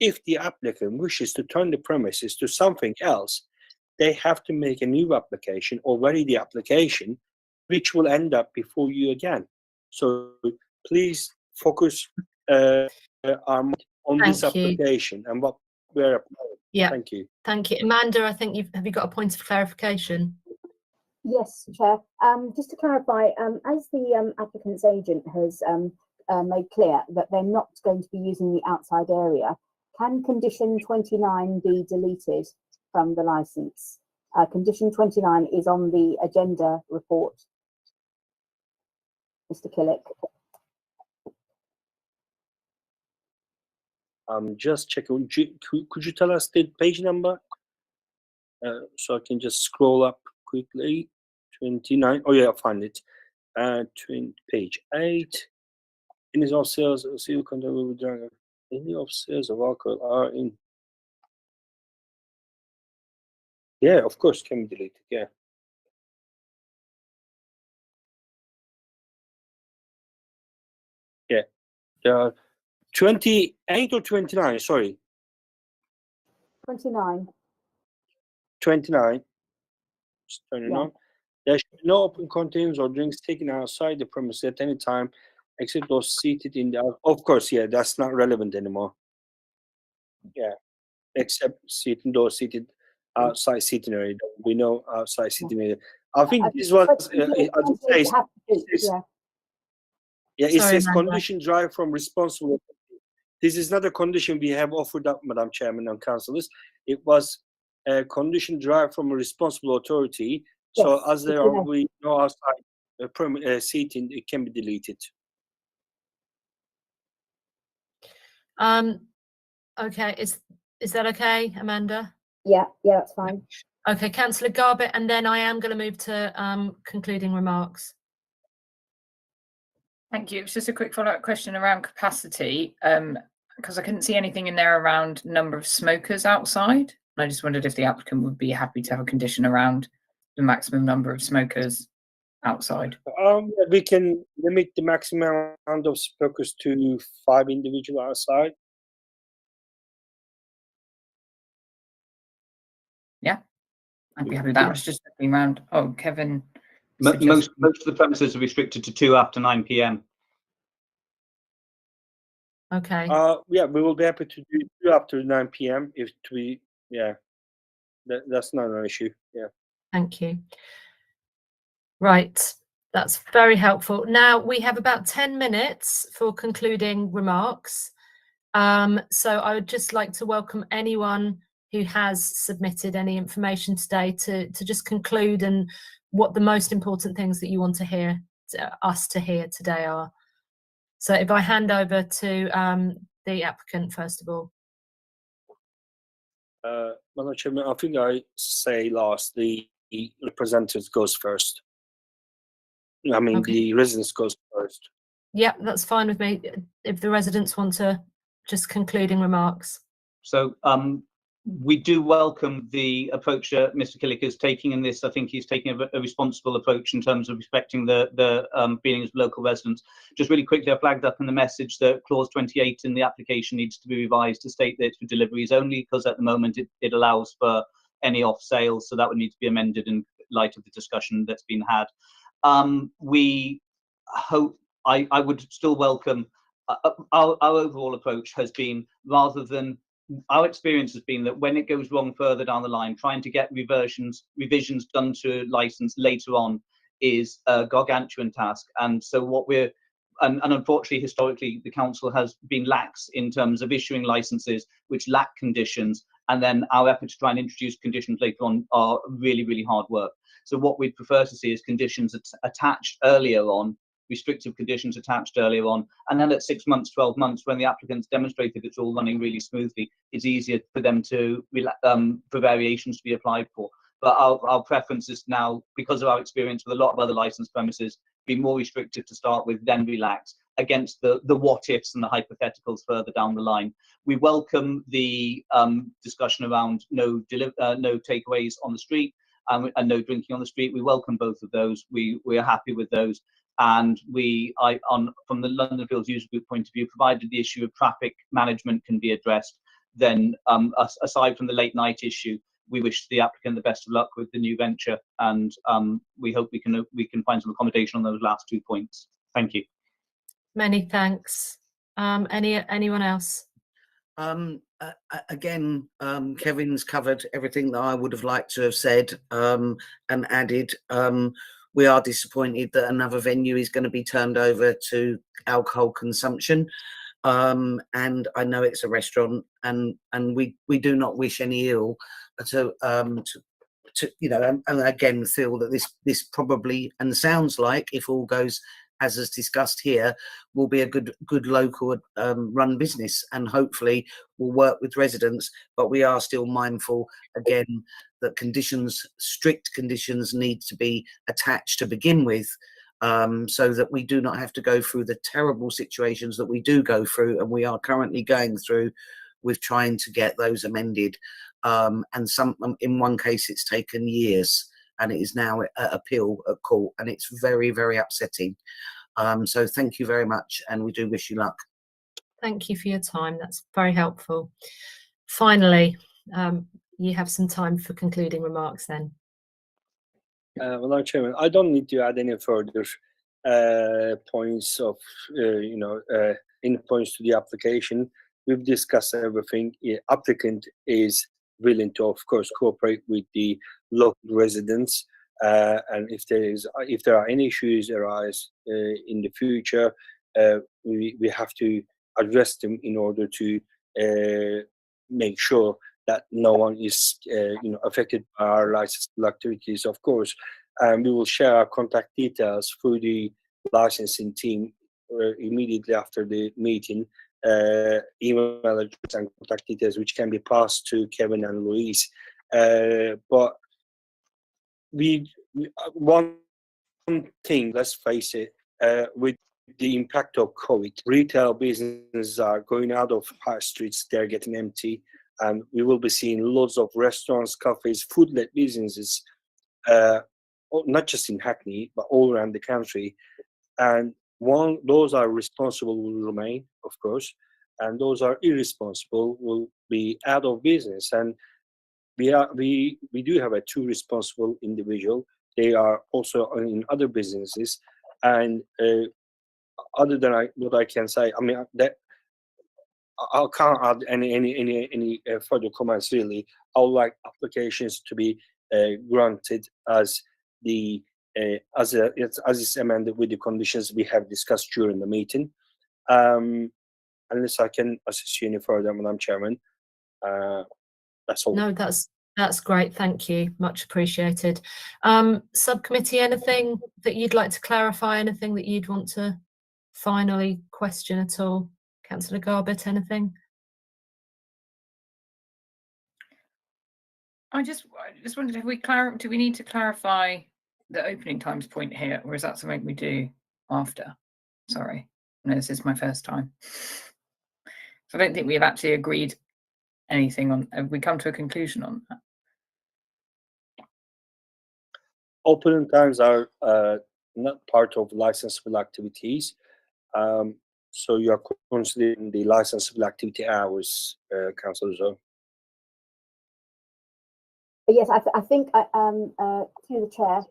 If the applicant wishes to turn the premises to something else, they have to make a new application or vary the application, which will end up before you again. So please focus on this application and what we're applying. Yeah. Thank you. Thank you. Amanda, I think have you got a point of clarification? Yes, Chair. Just to clarify, as the applicant's agent has made clear that they're not going to be using the outside area, can condition 29 be deleted from the licence? Condition 29 is on the agenda report. Mr. Killick. Just checking. Could you tell us the page number? So I can just scroll up quickly. 29. Oh yeah, I find it. Page 8. Any of sales of seal content will be done. Any of sales of alcohol are in. Yeah, of course, can be deleted. Yeah. Yeah. There are 28 or 29. Sorry. 29. 29. Just turn it Yeah. on. There should be no open containers or drinks taken outside the premises at any time, except those seated in the. Of course, yeah, that's not relevant anymore. Yeah, except those seated outside seating area. There will be no outside seating area. I think this was. It says condition derived from responsible. This is not a condition we have offered up, Madam Chairman and Councillors. It was a condition derived from a responsible authority. Yes, so as there are no outside seating, it can be deleted. Okay, is that okay, Amanda? Yeah, that's fine. Okay, Councillor Garbett, and then I am going to move to concluding remarks. Thank you. It's just a quick follow-up question around capacity, because I couldn't see anything in there around number of smokers outside. And I just wondered if the applicant would be happy to have a condition around the maximum number of smokers outside. We can limit the maximum amount of smokers to 5 individuals outside. Yeah, I'd be happy with that. I was just looking around. Oh, Kevin Most of the premises are restricted to 2 after 9 p.m. Okay, Yeah, we will be happy to do 2 after 9 p.m. if we, yeah, that's not an issue. Yeah. thank you. Right, that's very helpful. Now we have about 10 minutes for concluding remarks. So I would just like to welcome anyone who has submitted any information today to just conclude and what the most important things that you want to hear, us to hear today are. So if I hand over to the applicant first of all. Madam Chairman, I think I say last, the representatives goes first. I mean, Okay. the residents goes first. Yeah, that's fine with me. If the residents want to just concluding remarks. So we do welcome the approach Mr. Killick is taking in this. I think he's taking a responsible approach in terms of respecting the feelings of local residents. Just really quickly, I flagged up in the message that clause 28 in the application needs to be revised to state that it's for deliveries only, because at the moment it allows for any off sales. So that would need to be amended in light of the discussion that's been had. We hope, I would still welcome, our overall approach has been, rather than, our experience has been that when it goes wrong further down the line, trying to get revisions done to license later on is a gargantuan task. And so what we're, and unfortunately, historically, the council has been lax in terms of issuing licenses which lack conditions, and then our efforts to try and introduce conditions later on are really, really hard work. So what we'd prefer to see is conditions attached earlier on, restrictive conditions attached earlier on, and then at 6 months, 12 months, when the applicant's demonstrated it's all running really smoothly, it's easier for them to for variations to be applied for. But our preference is now, because of our experience with a lot of other licensed premises, be more restrictive to start with, then relax, against the what ifs and the hypotheticals further down the line. We welcome the discussion around no takeaways on the street and no drinking on the street. We welcome both of those. We are happy with those. And from the London Fields User Group point of view, provided the issue of traffic management can be addressed, then aside from the late night issue, we wish the applicant the best of luck with the new venture, and we hope we can find some accommodation on those last 2 points. Thank you. Many thanks. Anyone else? Again, Kevin's covered everything that I would have liked to have said and added. We are disappointed that another venue is going to be turned over to alcohol consumption. And I know it's a restaurant, and we do not wish any ill to you know, and again feel that this probably, and sounds like, if all goes as is discussed here, will be a good local run business, and hopefully will work with residents. But we are still mindful again that strict conditions need to be attached to begin with, so that we do not have to go through the terrible situations that we do go through, and we are currently going through, with trying to get those amended. And in one case it's taken years, and it is now at appeal at court, and it's very, very upsetting. So thank you very much, and we do wish you luck. Thank you for your time. That's very helpful. Finally, you have some time for concluding remarks then. Madam Chairman, I don't need to add any further points of, in points to the application. We've discussed everything. The applicant is willing to, of course, cooperate with the local residents, and if there are any issues arise in the future, we have to address them in order to make sure that no one is affected by our licensed activities, of course. And we will share our contact details through the licensing team immediately after the meeting, email address and contact details, which can be passed to Kevin and Louise. But one thing, let's face it, with the impact of COVID, retail businesses are going out of high streets, they're getting empty, and we will be seeing lots of restaurants, cafes, food-led businesses, not just in Hackney, but all around the country. And those are responsible will remain, of course, and those are irresponsible will be out of business. And we do have a two responsible individual. they are also in other businesses. And other than what I can say, I mean, that I can't add any further comments really. I would like applications to be granted as the as it's amended with the conditions we have discussed during the meeting. Unless I can assist you any further, Madam Chairman. That's all. No, that's great. Thank you. Much appreciated. Subcommittee, anything that you'd like to clarify? Anything that you'd want to finally question at all? Councillor Garbett, anything? I just wondered if do we need to clarify the opening times point here, or is that something we do after? Sorry, no, this is my first time. So I don't think we have actually agreed anything on. Have we come to a conclusion on that? Opening times are not part of licensable activities. So you are considering the licensable activity hours, Councillor Zoe. Yes, I think to the chair,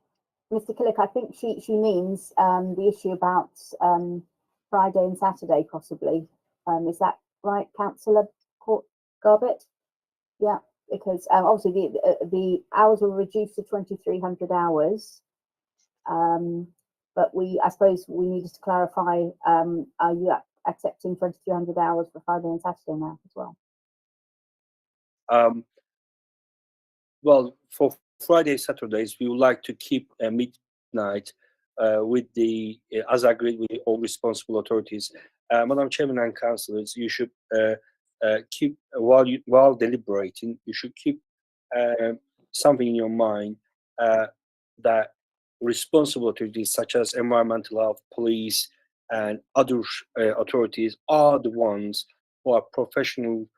Mr. Killick, I think she means the issue about Friday and Saturday possibly. Is that right, Councillor Garbett? Yeah, because obviously the hours were reduced to 2,300 hours. But I suppose we needed to clarify, are you accepting 2,300 hours for Friday and Saturday now as well? Well, for Friday, Saturdays, we would like to keep midnight with the, as agreed with all responsible authorities. Madam Chairman and councillors, you should keep, while deliberating, you should keep something in your mind that responsible authorities such as environmental health, police, and other authorities are the ones who are professional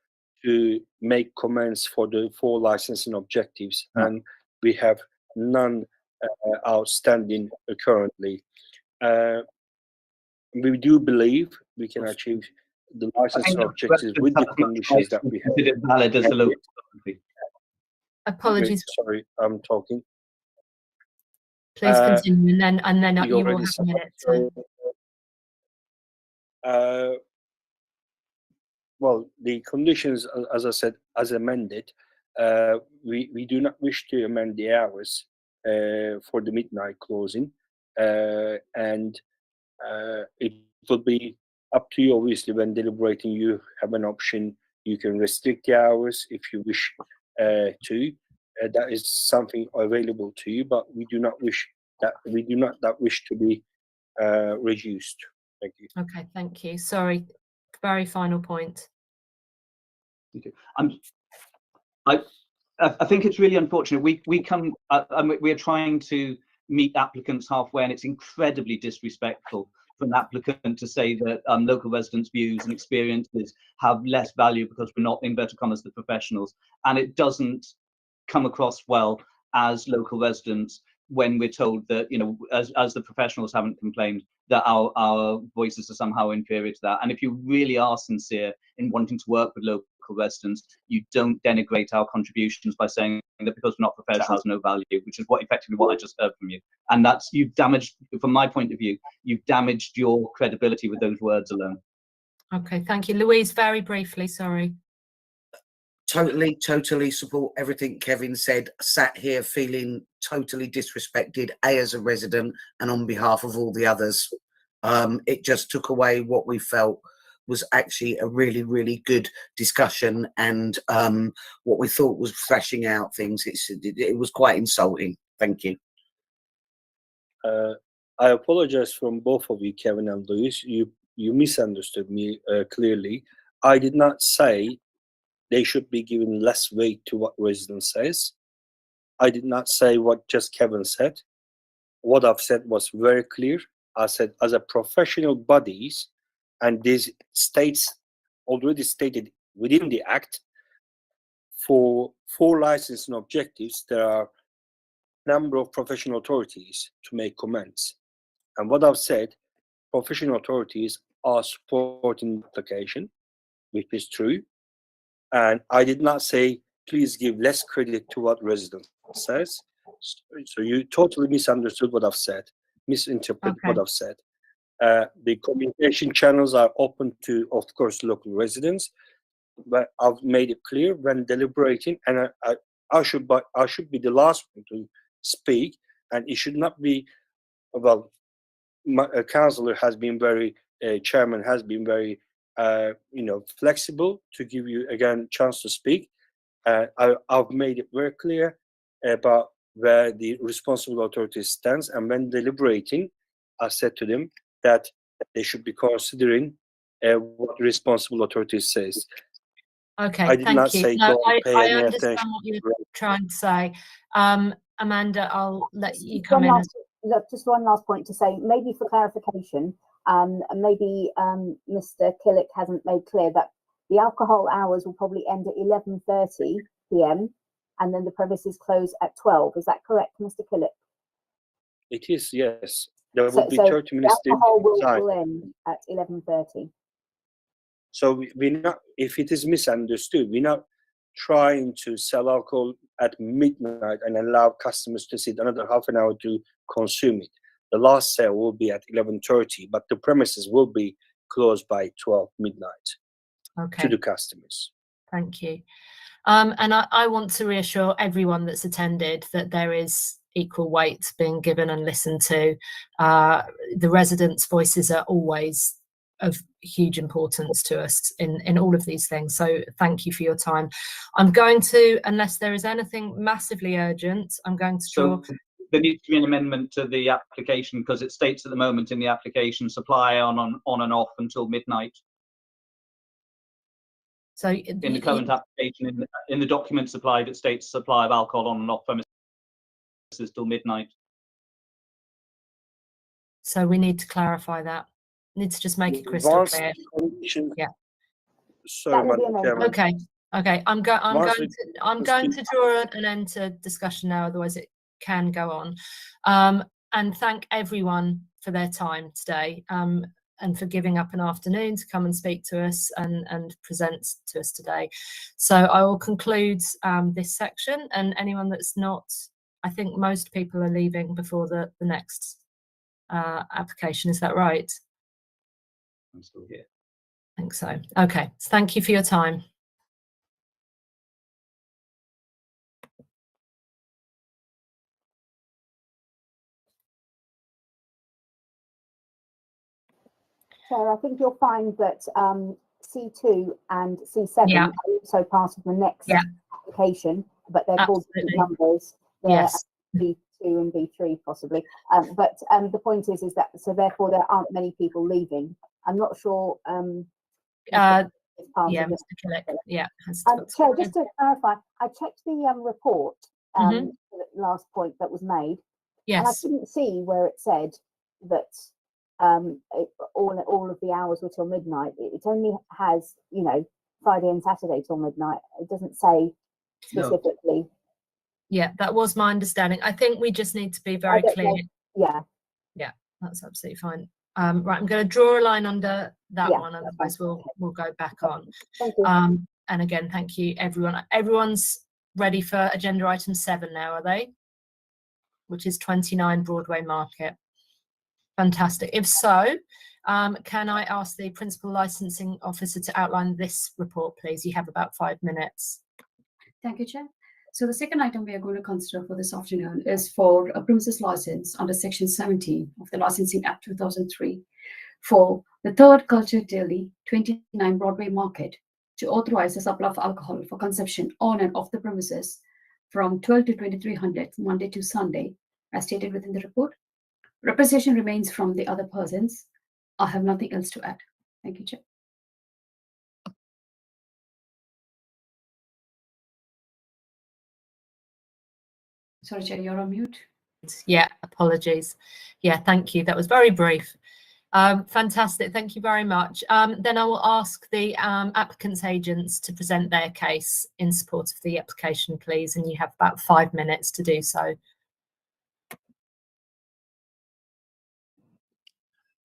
to make comments for the 4 licensing objectives, and we have none outstanding currently. We do believe we can achieve the licensing objectives with the conditions that we have. Consider it valid as a local authority. Apologies. Sorry, I'm talking. Please continue, and then you will already have a minute. Well, the conditions, as I said, as amended, we do not wish to amend the hours for the midnight closing, and it will be up to you. Obviously, when deliberating, you have an option. You can restrict the hours if you wish to. That is something available to you, but we do not wish to be reduced. Thank you. Okay, thank you. Sorry, very final point. I think it's really unfortunate. We are trying to meet applicants halfway, and it's incredibly disrespectful for an applicant to say that local residents' views and experiences have less value because we're not, in inverted commas, the professionals, and it doesn't come across well as local residents when we're told that, you know, as the professionals haven't complained, that our voices are somehow inferior to that. And if you really are sincere in wanting to work with local residents, you don't denigrate our contributions by saying that because we're not professionals, no value, which is effectively what I just heard from you. And that's, you've damaged, from my point of view, you've damaged your credibility with those words alone. Okay, thank you. Louise, very briefly, sorry. Totally support everything Kevin said. Sat here feeling totally disrespected, as a resident and on behalf of all the others. It just took away what we felt was actually a really, really good discussion, and what we thought was thrashing out things. It was quite insulting. Thank you. I apologize from both of you, Kevin and Louise. You misunderstood me clearly. I did not say they should be given less weight to what resident says. I did not say what just Kevin said. What I've said was very clear. I said, as a professional bodies, and these states already stated within the Act, for 4 licensing objectives, there are a number of professional authorities to make comments. And what I've said, professional authorities are supporting the application, which is true. And I did not say, please give less credit to what resident says. So you totally misunderstood what I've said, misinterpreted what Okay. I've said. The communication channels are open to, of course, local residents, but I've made it clear when deliberating, and I should be the last one to speak, and it should not be. Well, my councillor has been very, chairman has been very, flexible to give you again chance to speak. I've made it very clear about where the responsible authority stands, and when deliberating, I said to them that they should be considering what the responsible authority says. Okay, I did thank not you. say No, don't pay I any understand attention. what you're trying to say. Amanda, I'll let you Just come in. just one last point to say, maybe for clarification, and maybe Mr. Killick hasn't made clear that the alcohol hours will probably end at 11:30 p.m. and then the premises close at 12. Is that correct, Mr. Killick? It is, yes. There So, will be so 30 the minutes alcohol time. will end at 11:30. So we're not, if it is misunderstood, we're not trying to sell alcohol at midnight and allow customers to sit another half an hour to consume it. The last sale will be at 11:30, but the premises will be closed by 12 midnight to Okay, the customers. thank you. And I want to reassure everyone that's attended that there is equal weight being given and listened to. The residents' voices are always of huge importance to us in all of these things. So thank you for your time. I'm going to, unless there is anything massively urgent, I'm going to draw. So there needs to be an amendment to the application because it states at the moment in the application supply on and off until midnight. So In the current application, in the document supplied, it states supply of alcohol on and off premises till midnight. So we need to clarify that. Need to just make it crystal Once clear. the condition- Yeah. Sorry, That will be Madam amended. Chairman. Okay. I'm Once going to draw an end to discussion now. Otherwise, it can go on. And thank everyone for their time today. And for giving up an afternoon to come and speak to us and present to us today. So I will conclude this section, and anyone that's not, I think most people are leaving before the next application. Is that right? I'm still here. I think so. Okay, so thank you for your time. Chair, I think you'll find that C2 and C7 Yeah. are also part of the next Yeah. application, but they're called different Absolutely. numbers. They're Yes. B2 and B3 possibly. But the point is that, so therefore there aren't many people leaving. I'm not sure. Yeah, Mr. Mr. Killick. Yeah. Chair, just to clarify, I checked the report, Mhm. the last point that was made, and I Yes. couldn't see where it said that all of the hours were till midnight. It only has, Friday and Saturday till midnight. It doesn't say specifically. Yeah, that was my understanding. I think we just need to be very don't clear. know. Yeah. Yeah, that's absolutely fine. Right, I'm going to draw a line under that Yeah, one, that's otherwise fine. we'll go back on. Thank you. And again, thank you everyone. Everyone's ready for agenda item 7 now, are they? Which is 29 Broadway Market. Fantastic. If so, can I ask the Principal Licensing Officer to outline this report, please? You have about 5 minutes. Thank you, Chair. So the second item we are going to consider for this afternoon is for a premises license under Section 17 of the Licensing Act 2003 for the Third Culture Deli, 29 Broadway Market, to authorize the supply of alcohol for consumption on and off the premises from 12 to 2300 Monday to Sunday, as stated within the report. Representation remains from the other persons. I have nothing else to add. Thank you, Chair. Sorry, Chair, you're on mute. Yeah, apologies. Yeah, thank you. That was very brief. Fantastic. Thank you very much. Then I will ask the applicant's agents to present their case in support of the application, please. And you have about 5 minutes to do so.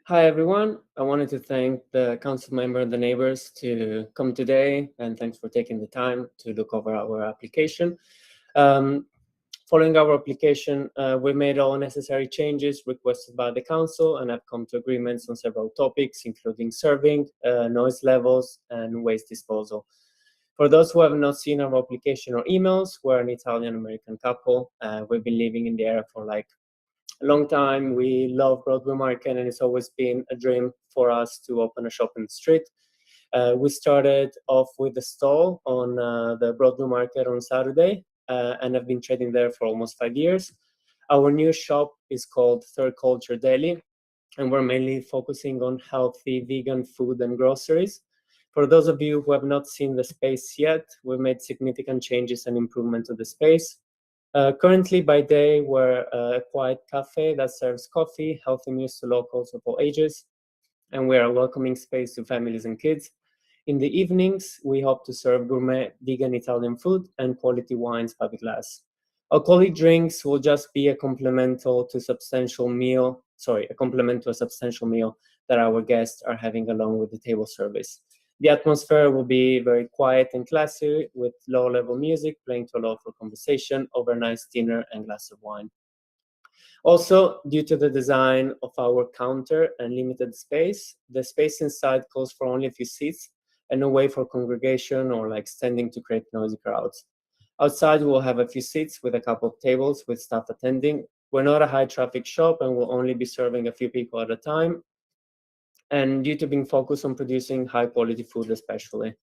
Hi, everyone. I wanted to thank the council member and the neighbors to come today, and thanks for taking the time to look over our application. Following our application, we made all necessary changes requested by the council and have come to agreements on several topics, including serving, noise levels, and waste disposal. For those who have not seen our application or emails, we're an Italian-American couple. We've been living in the area for like a long time. We love Broadway Market, and it's always been a dream for us to open a shop in the street. We started off with a stall on the Broadway Market on Saturday, and have been trading there for almost 5 years. Our new shop is called Third Culture Deli, and we're mainly focusing on healthy vegan food and groceries. For those of you who have not seen the space yet, we've made significant changes and improvement to the space. Currently, by day, we're a quiet cafe that serves coffee, healthy meals to locals of all ages, and we're a welcoming space to families and kids. In the evenings, we hope to serve gourmet vegan Italian food and quality wines by the glass. Alcoholic drinks will just be a complement to a substantial meal that our guests are having along with the table service. The atmosphere will be very quiet and classy, with low-level music playing to allow for conversation over a nice dinner and glass of wine. Also, due to the design of our counter and limited space, the space inside calls for only a few seats and no way for congregation or like standing to create noisy crowds. Outside, we'll have a few seats with a couple of tables with staff attending. We're not a high-traffic shop and will only be serving a few people at a time. And due to being focused on producing high-quality food especially.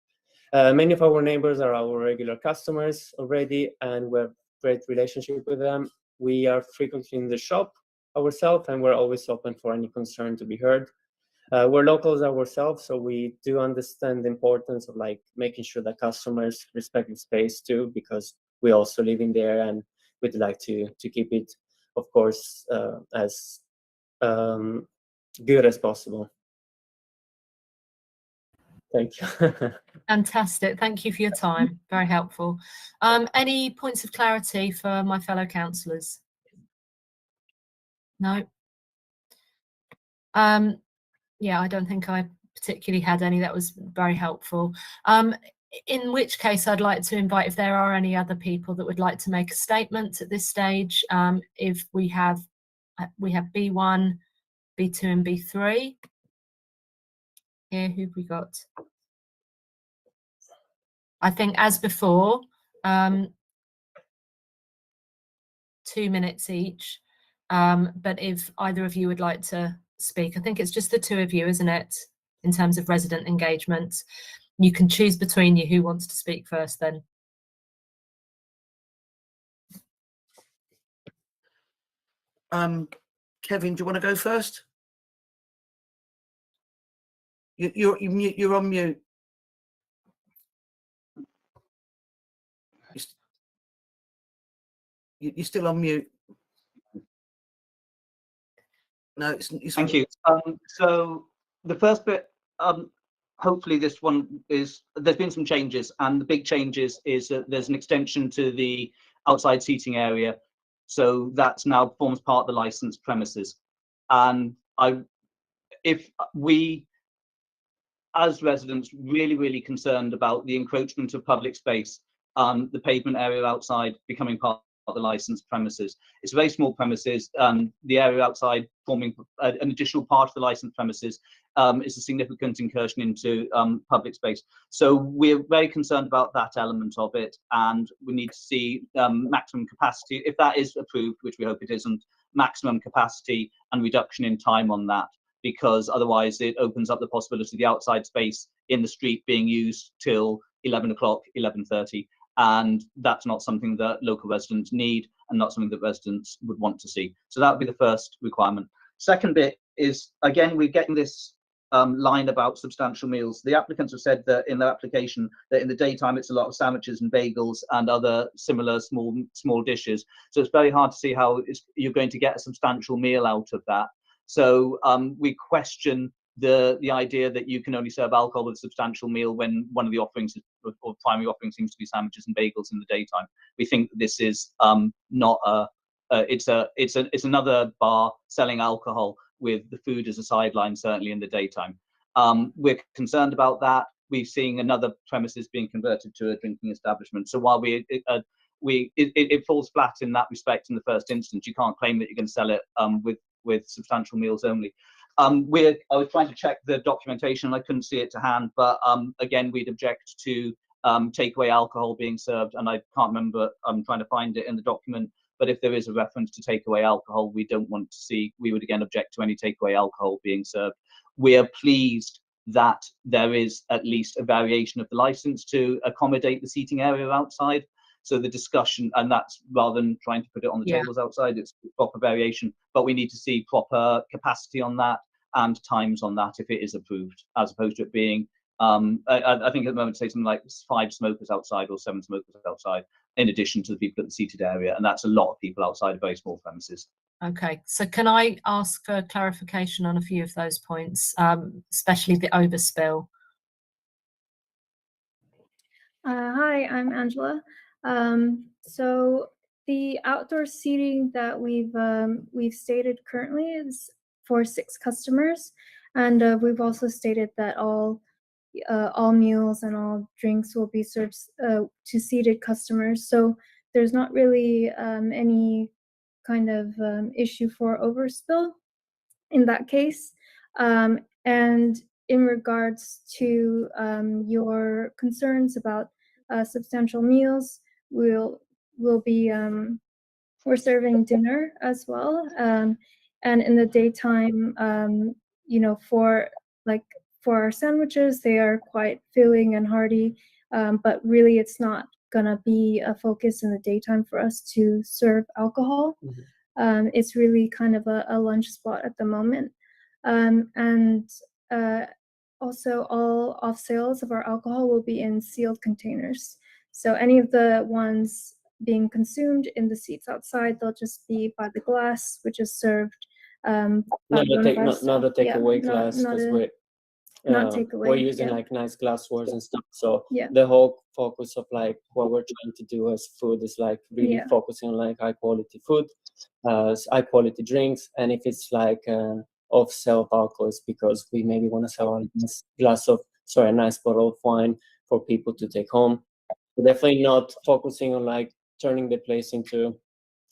Many of our neighbors are our regular customers already, and we have a great relationship with them. We are frequently in the shop ourselves, and we're always open for any concern to be heard. We're locals ourselves, so we do understand the importance of like making sure that customers respect the space too, because we also live in there, and we'd like to keep it, of course, as good as possible. Thank you. Fantastic. Thank you for your time. Very helpful. Any points of clarity for my fellow councillors? No? Yeah, I don't think I particularly had any. That was very helpful. In which case, I'd like to invite, if there are any other people that would like to make a statement at this stage, if we have B1, B2 and B3. Here, who've we got? I think as before, 2 minutes each. But if either of you would like to speak, I think it's just the two of you, isn't it? In terms of resident engagement, you can choose between you who wants to speak first then. Kevin, do you want to go first? You're on mute. You're still on mute. No, it's Thank you. So the first bit, hopefully this one is, there's been some changes, and the big changes is that there's an extension to the outside seating area. So that's now forms part of the licensed premises. And if we, as residents, really concerned about the encroachment of public space, the pavement area outside becoming part of the licensed premises. It's a very small premises. The area outside forming an additional part of the licensed premises is a significant incursion into public space. So we're very concerned about that element of it, and we need to see maximum capacity, if that is approved, which we hope it isn't, maximum capacity and reduction in time on that, because otherwise it opens up the possibility of the outside space in the street being used till 11 o'clock, 11:30. And that's not something that local residents need, and not something that residents would want to see. So that would be the first requirement. Second bit is, again, we're getting this line about substantial meals. The applicants have said that in their application that in the daytime it's a lot of sandwiches and bagels and other similar small dishes. So it's very hard to see how you're going to get a substantial meal out of that. So we question the idea that you can only serve alcohol with a substantial meal when one of the offerings or primary offering seems to be sandwiches and bagels in the daytime. We think this is not it's another bar selling alcohol with the food as a sideline, certainly in the daytime. We're concerned about that. We're seeing another premises being converted to a drinking establishment. So while we it falls flat in that respect in the first instance. You can't claim that you're going to sell it with substantial meals only. I was trying to check the documentation and I couldn't see it to hand, but again, we'd object to takeaway alcohol being served, and I can't remember, I'm trying to find it in the document, but if there is a reference to takeaway alcohol, we don't want to see, we would again object to any takeaway alcohol being served. We are pleased that there is at least a variation of the license to accommodate the seating area outside. So the discussion, and that's rather than trying to put it on the tables outside, it's proper variation, but we need to see proper capacity on that and times on that if it is approved, as opposed to it being, I think at the moment, say something like 5 smokers outside or 7 smokers outside, in addition to the people at the seated area. And that's a lot of people outside of very small premises. Okay, so can I ask for clarification on a few of those points, especially the overspill? Hi, I'm Angela. So the outdoor seating that we've stated currently is for 6 customers, and we've also stated that all meals and all drinks will be served to seated customers. So there's not really any kind of issue for overspill in that case. And in regards to your concerns about substantial meals, we're serving dinner as well, and in the daytime, you know, for our sandwiches, they are quite filling and hearty, but really it's not gonna be a focus in the daytime for us to serve alcohol. It's really kind of a lunch spot at the moment, and also all off sales of our alcohol will be in sealed containers. So any of the ones being consumed in the seats outside, they'll just be by the glass, which is served. Not a takeaway glass, because we're using like nice glasswares and stuff. So the whole focus of like what we're trying to do as food is like really focusing on like high quality food, high quality drinks, and if it's like off sale alcohol, it's because we maybe want to sell a nice bottle of wine for people to take home. We're definitely not focusing on like turning the place into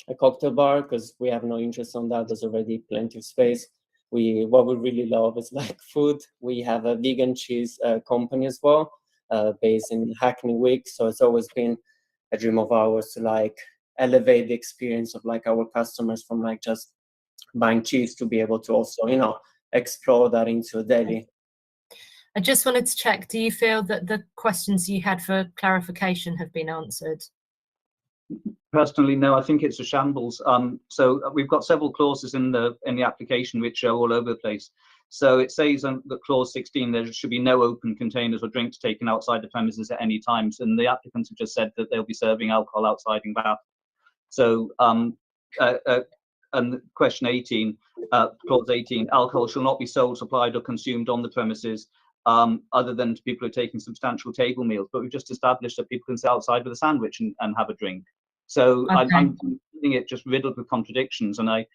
a cocktail bar, because we have no interest on that. There's already plenty of space. What we really love is like food. We have a vegan cheese company as well, based in Hackney Wick. So it's always been a dream of ours to like elevate the experience of like our customers from like just buying cheese to be able to also, you know, explore that into a deli. I just wanted to check, do you feel that the questions you had for clarification have been answered? Personally, no, I think it's a shambles. So we've got several clauses in the application which are all over the place. So it says on the clause 16 there should be no open containers or drinks taken outside the premises at any times, and the applicants have just said that they'll be serving alcohol outside in Bath. So and question 18, clause 18, alcohol shall not be sold, supplied or consumed on the premises other than to people who are taking substantial table meals. But we've just established that people can sit outside with a sandwich and have a drink. So I'm finding it just riddled with contradictions, and I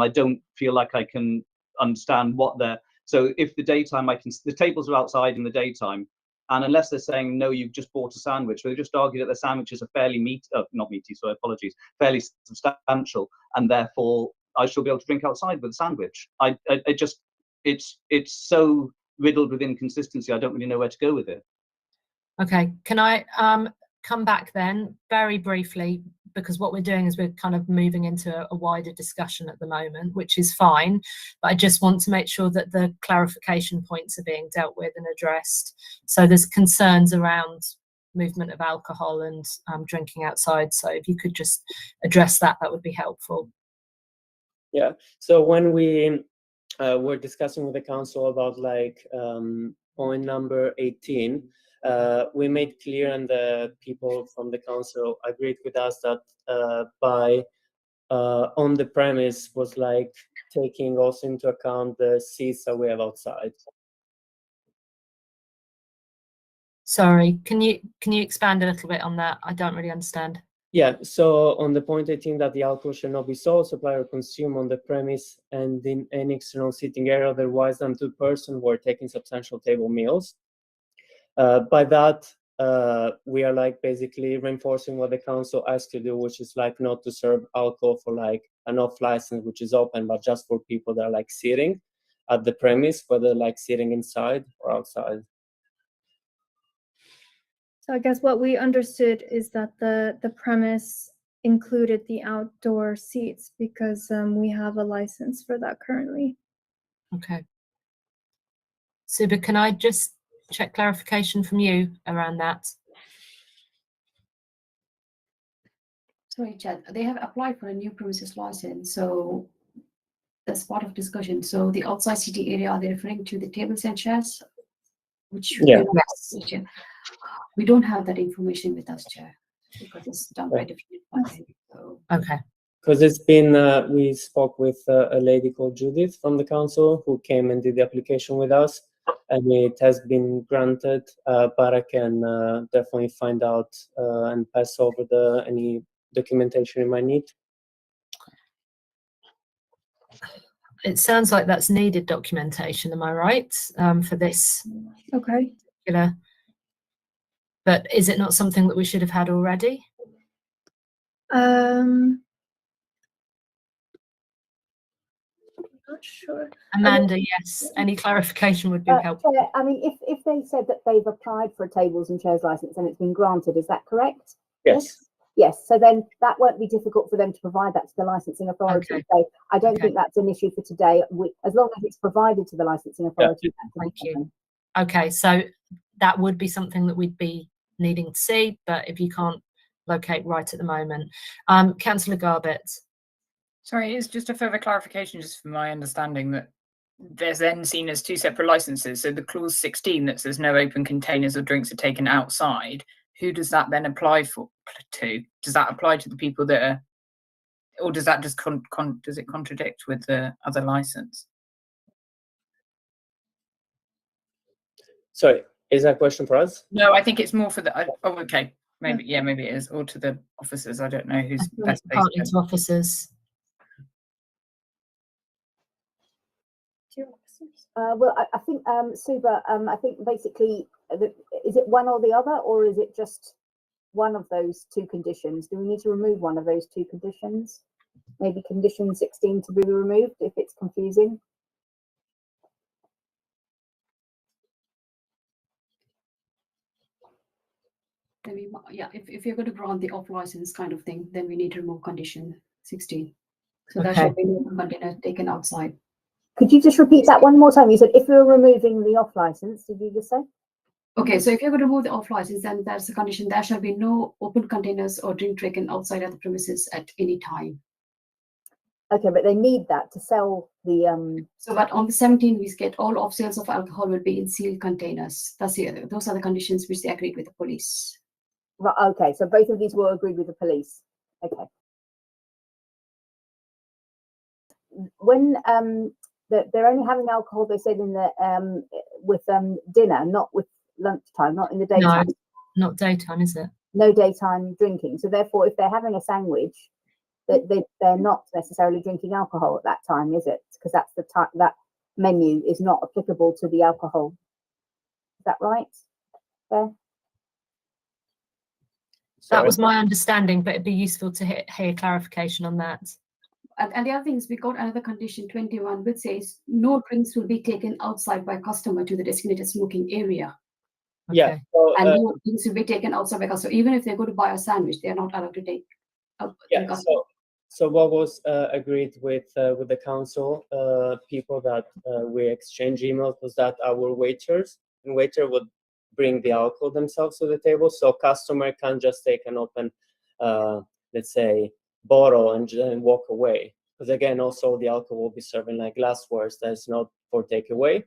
don't feel like I can understand what they're. So if the daytime, the tables are outside in the daytime, and unless they're saying no, you've just bought a sandwich, they just argue that the sandwiches are fairly not meaty, so apologies, fairly substantial, and therefore I shall be able to drink outside with a sandwich. It's so riddled with inconsistency. I don't really know where to go with it. Okay, can I come back then very briefly, because what we're doing is we're kind of moving into a wider discussion at the moment, which is fine, but I just want to make sure that the clarification points are being dealt with and addressed. So there's concerns around movement of alcohol and drinking outside. So if you could just address that, that would be helpful. Yeah, so when we were discussing with the council about like point number 18, we made clear, and the people from the council agreed with us, that by on the premise was like taking also into account the seats that we have outside. Sorry, can you expand a little bit on that? I don't really understand. Yeah, so on the point 18, that the alcohol shall not be sold, supplied or consumed on the premise and in any external seating area otherwise than 2 persons who are taking substantial table meals. By that, we are like basically reinforcing what the council asked to do, which is like not to serve alcohol for like an off license, which is open, but just for people that are like sitting at the premise, whether like sitting inside or outside. So I guess what we understood is that the premise included the outdoor seats because we have a license for that currently. Okay. Suba, can I just check clarification from you around that? Sorry, Chad, they have applied for a new premises license, so that's part of discussion. So the outside seating area, are they referring to the tables and chairs? Which Yeah. Chair. We don't have that information with us, Chair, because it's done by different department. So Okay. Because it's been, we spoke with a lady called Judith from the council who came and did the application with us, and it has been granted, but I can definitely find out and pass over any documentation you might need. It sounds like that's needed documentation, am I right, for this Okay. particular? But is it not something that we should have had already? Not sure. Amanda, yes. Any clarification would be helpful. Chair, I mean, if they said that they've applied for a tables and chairs license and it's been granted, is that correct? Yes. Yes, so then that won't be difficult for them to provide that to the licensing authority. Okay. So I don't Okay. think that's an issue for today. As long as it's provided to the licensing authority. Thank you. Okay, so that would be something that we'd be needing to see, but if you can't locate right at the moment. Councillor Garbett. Sorry, it's just a further clarification, just for my understanding, that there's then seen as two separate licenses. So the clause 16 that says no open containers or drinks are taken outside, who does that then apply to? Does that apply to the people that are, or does that just does it contradict with the other license? Sorry, is that a question for us? No, I think it's more for the. Oh, okay, maybe maybe it is, or to the officers. I don't know who's best placed. Partly to officers. Well, I think, Suba, I think basically, is it one or the other, or is it just one of those two conditions? Do we need to remove one of those two conditions? Maybe condition 16 to be removed if it's confusing? then we, if you're going to grant the off license kind of thing, then we need to remove condition 16. So there Okay. should be no container taken outside. Could you just repeat that one more time? You said if we were removing the off license, did you just say? Okay, so if you're going to remove the off license, then that's a condition. There shall be no open containers or drink taken outside of the premises at any time. Okay, but they need that to sell the So, but on the 17th, we get all off sales of alcohol will be in sealed containers. Those are the conditions which they agreed with the police. Right, okay, so both of these were agreed with the police. Okay. When they're only having alcohol, they said in the with dinner, not with lunchtime, not in the daytime. No, not daytime, is it? No daytime drinking. So therefore, if they're having a sandwich, they're not necessarily drinking alcohol at that time, is it? Because that's the type, that menu is not applicable to the alcohol. Is that right? There. That was my understanding, but it'd be useful to hear clarification on that. And the other thing is we got another condition 21, which says no drinks will be taken outside by customer to the designated smoking area. Okay. Yeah. So, And no drinks will be taken outside by customer. Even if they go to buy a sandwich, they are not allowed to take. yeah. So what was agreed with the council people that we exchange emails was that our waiter would bring the alcohol themselves to the table, so customer can't just take an open, let's say, bottle and walk away. Because again, also the alcohol will be serving like glassware that's not for takeaway,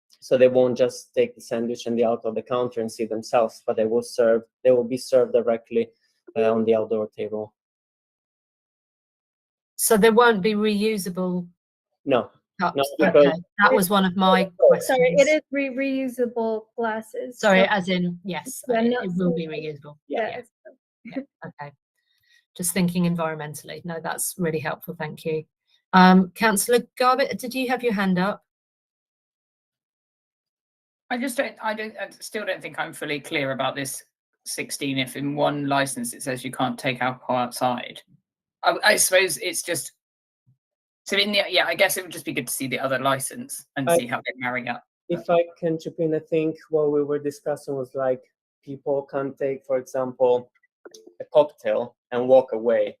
so they won't just take the sandwich and the alcohol at the counter and see themselves, but they will be served directly on the outdoor table. So there won't be reusable No. cups. No, Okay, because- that was one of my questions. Sorry, it is reusable glasses. Sorry, so- as in, yes, Yeah, it not will be reusable. yeah. Okay. Just thinking environmentally. No, that's really helpful. Thank you. Councillor Garbett, did you have your hand up? I still don't think I'm fully clear about this 16 if in one license it says you can't take alcohol outside? I suppose it's just, so in the, yeah, I guess it would just be good to see the other license and see how they marry up. If I can chip in, I think what we were discussing was like people can take, for example, a cocktail and walk away.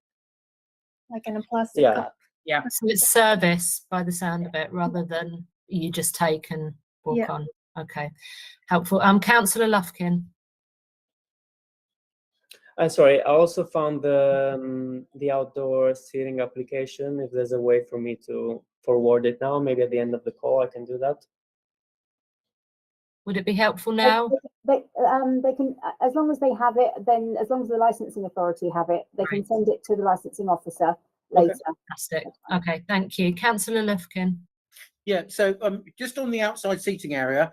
Like in a plastic Yeah. cup. Yeah. So it's service by the sound of it, rather than you just take and walk Yeah. on. Okay, helpful. Councillor Lufkin. Sorry, I also found the outdoor seating application. If there's a way for me to forward it now, maybe at the end of the call, I can do that. Would it be helpful now? They can, as long as they have it, then as long as the licensing authority have it, they can Right. send it to the licensing officer later. Fantastic. Okay, thank you. Councillor Lufkin. Yeah, so just on the outside seating area,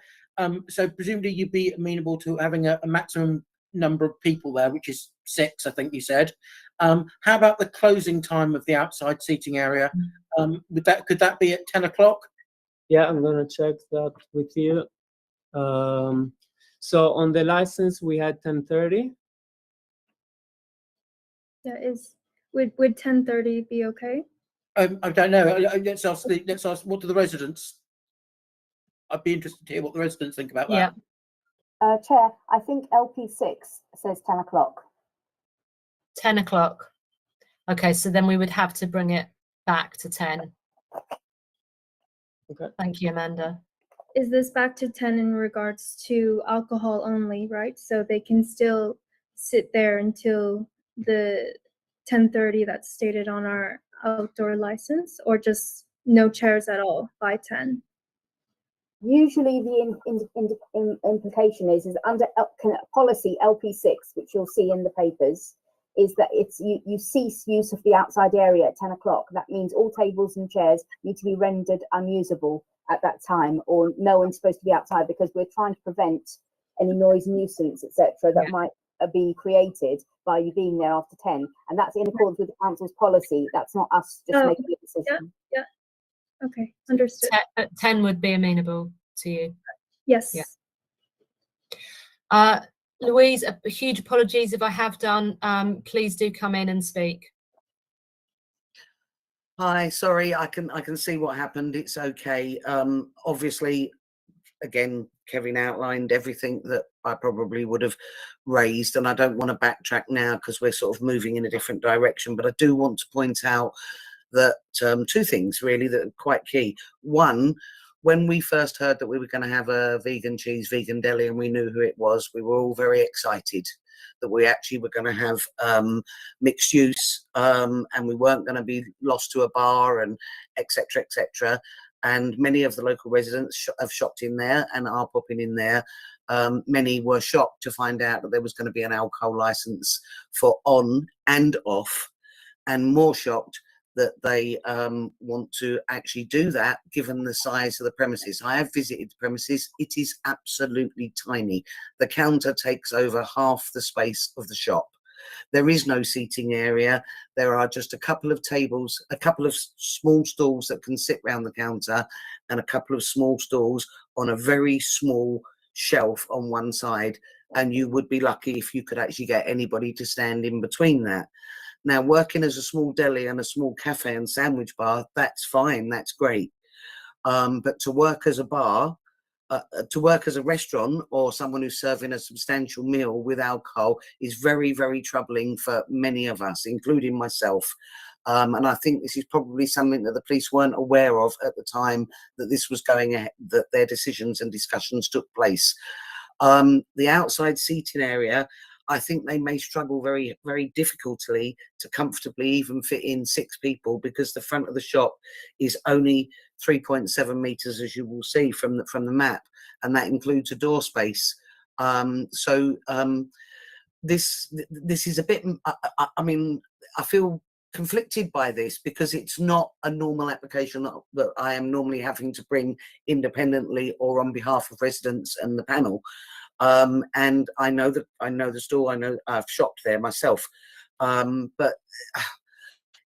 so presumably you'd be amenable to having a maximum number of people there, which is 6, I think you said. How about the closing time of the outside seating area? Could that be at 10 o'clock? Yeah, I'm gonna check that with you. So on the license we had 10:30. That is, would 10:30 be okay? I don't know. Let's ask. What do the residents? I'd be interested to hear what the residents think about that. Yeah. Chair, I think LP6 says 10 o'clock. 10 o'clock. Okay, so then we would have to bring it back to 10. Okay. Thank you, Amanda. Is this back to 10 in regards to alcohol only, right? So they can still sit there until the 10:30 that's stated on our outdoor license, or just no chairs at all by 10? Usually the implication is under policy LP6, which you'll see in the papers, is that it's you cease use of the outside area at 10 o'clock. That means all tables and chairs need to be rendered unusable at that time, or no one's supposed to be outside, because we're trying to prevent any noise, nuisance, etc. that might be created by you being there after 10, and that's in accordance with the council's policy. That's not us just making a decision. Yeah. Okay, understood. 10 would be amenable to you. Yes. Yeah. Louise, huge apologies if I have done. Please do come in and speak. Hi, sorry, I can see what happened. It's okay. Obviously, again, Kevin outlined everything that I probably would have raised, and I don't want to backtrack now because we're sort of moving in a different direction. But I do want to point out that 2 things really that are quite key. One, when we first heard that we were going to have a vegan cheese, vegan deli, and we knew who it was, we were all very excited that we actually were going to have mixed use, and we weren't going to be lost to a bar and etc. etc. And many of the local residents have shopped in there and are popping in there. Many were shocked to find out that there was going to be an alcohol license for on and off, and more shocked that they want to actually do that given the size of the premises. I have visited the premises. It is absolutely tiny. The counter takes over half the space of the shop. There is no seating area. There are just a couple of tables, a couple of small stools that can sit round the counter, and a couple of small stools on a very small shelf on one side. And you would be lucky if you could actually get anybody to stand in between that. Now, working as a small deli and a small cafe and sandwich bar, that's fine, that's great. But to work as a bar, to work as a restaurant or someone who's serving a substantial meal with alcohol is very, very troubling for many of us, including myself. And I think this is probably something that the police weren't aware of at the time that this was going ahead, that their decisions and discussions took place. The outside seating area, I think they may struggle very, very difficultly to comfortably even fit in 6 people, because the front of the shop is only 3.7 meters, as you will see from the map, and that includes a door space. This is a bit. I mean, I feel conflicted by this because it's not a normal application that I am normally having to bring independently or on behalf of residents and the panel. And I know the store. I know I've shopped there myself, but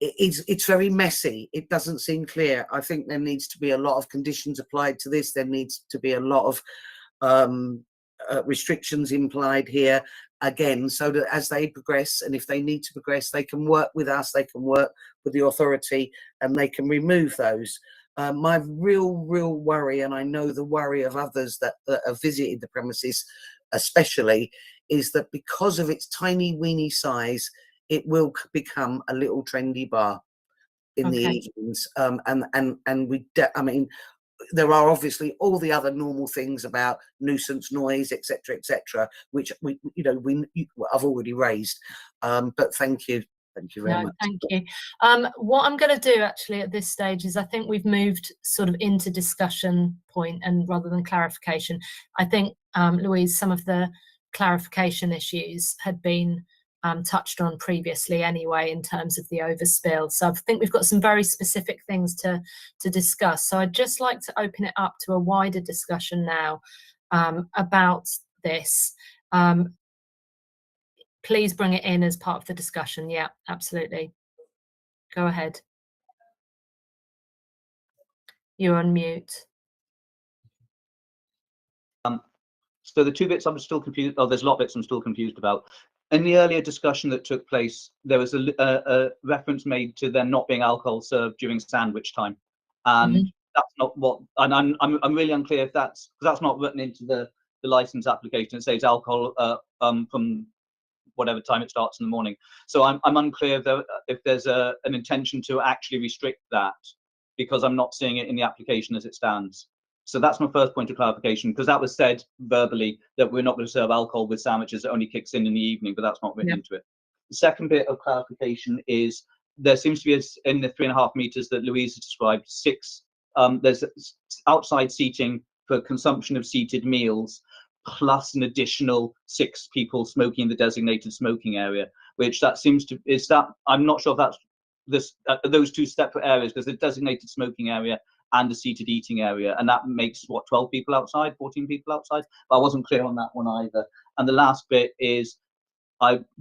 it's very messy. It doesn't seem clear. I think there needs to be a lot of conditions applied to this. There needs to be a lot of restrictions implied here, again, so that as they progress, and if they need to progress, they can work with us, they can work with the authority, and they can remove those. My real worry, and I know the worry of others that have visited the premises especially, is that because of its tiny weeny size, it will become a little trendy bar in the evenings. I mean, there are obviously all the other normal things about nuisance noise, etc., which I've already raised. But thank you very much. Thank you. What I'm going to do actually at this stage is I think we've moved sort of into discussion point, and rather than clarification. I think, Louise, some of the clarification issues had been touched on previously anyway in terms of the overspill. So I think we've got some very specific things to discuss. So I'd just like to open it up to a wider discussion now about this. Please bring it in as part of the discussion. Yeah, absolutely. Go ahead. You're on mute. So the two bits I'm still confused. Oh, there's a lot of bits I'm still confused about. In the earlier discussion that took place, there was a reference made to there not being alcohol served during sandwich time, and that's not what. And I'm really unclear if that's not written into the license application. It says alcohol from whatever time it starts in the morning. So I'm unclear if there's an intention to actually restrict that, because I'm not seeing it in the application as it stands. So that's my first point of clarification, because that was said verbally that we're not going to serve alcohol with sandwiches. It only kicks in the evening, but that's not written into it. The second bit of clarification is there seems to be, in the 3.5 meters that Louise has described, there's outside seating for consumption of seated meals, plus an additional 6 people smoking in the designated smoking area, which that seems to, I'm not sure if that's those two separate areas, because the designated smoking area and the seated eating area, and that makes what, 12 people outside, 14 people outside? But I wasn't clear on that one either. And the last bit is,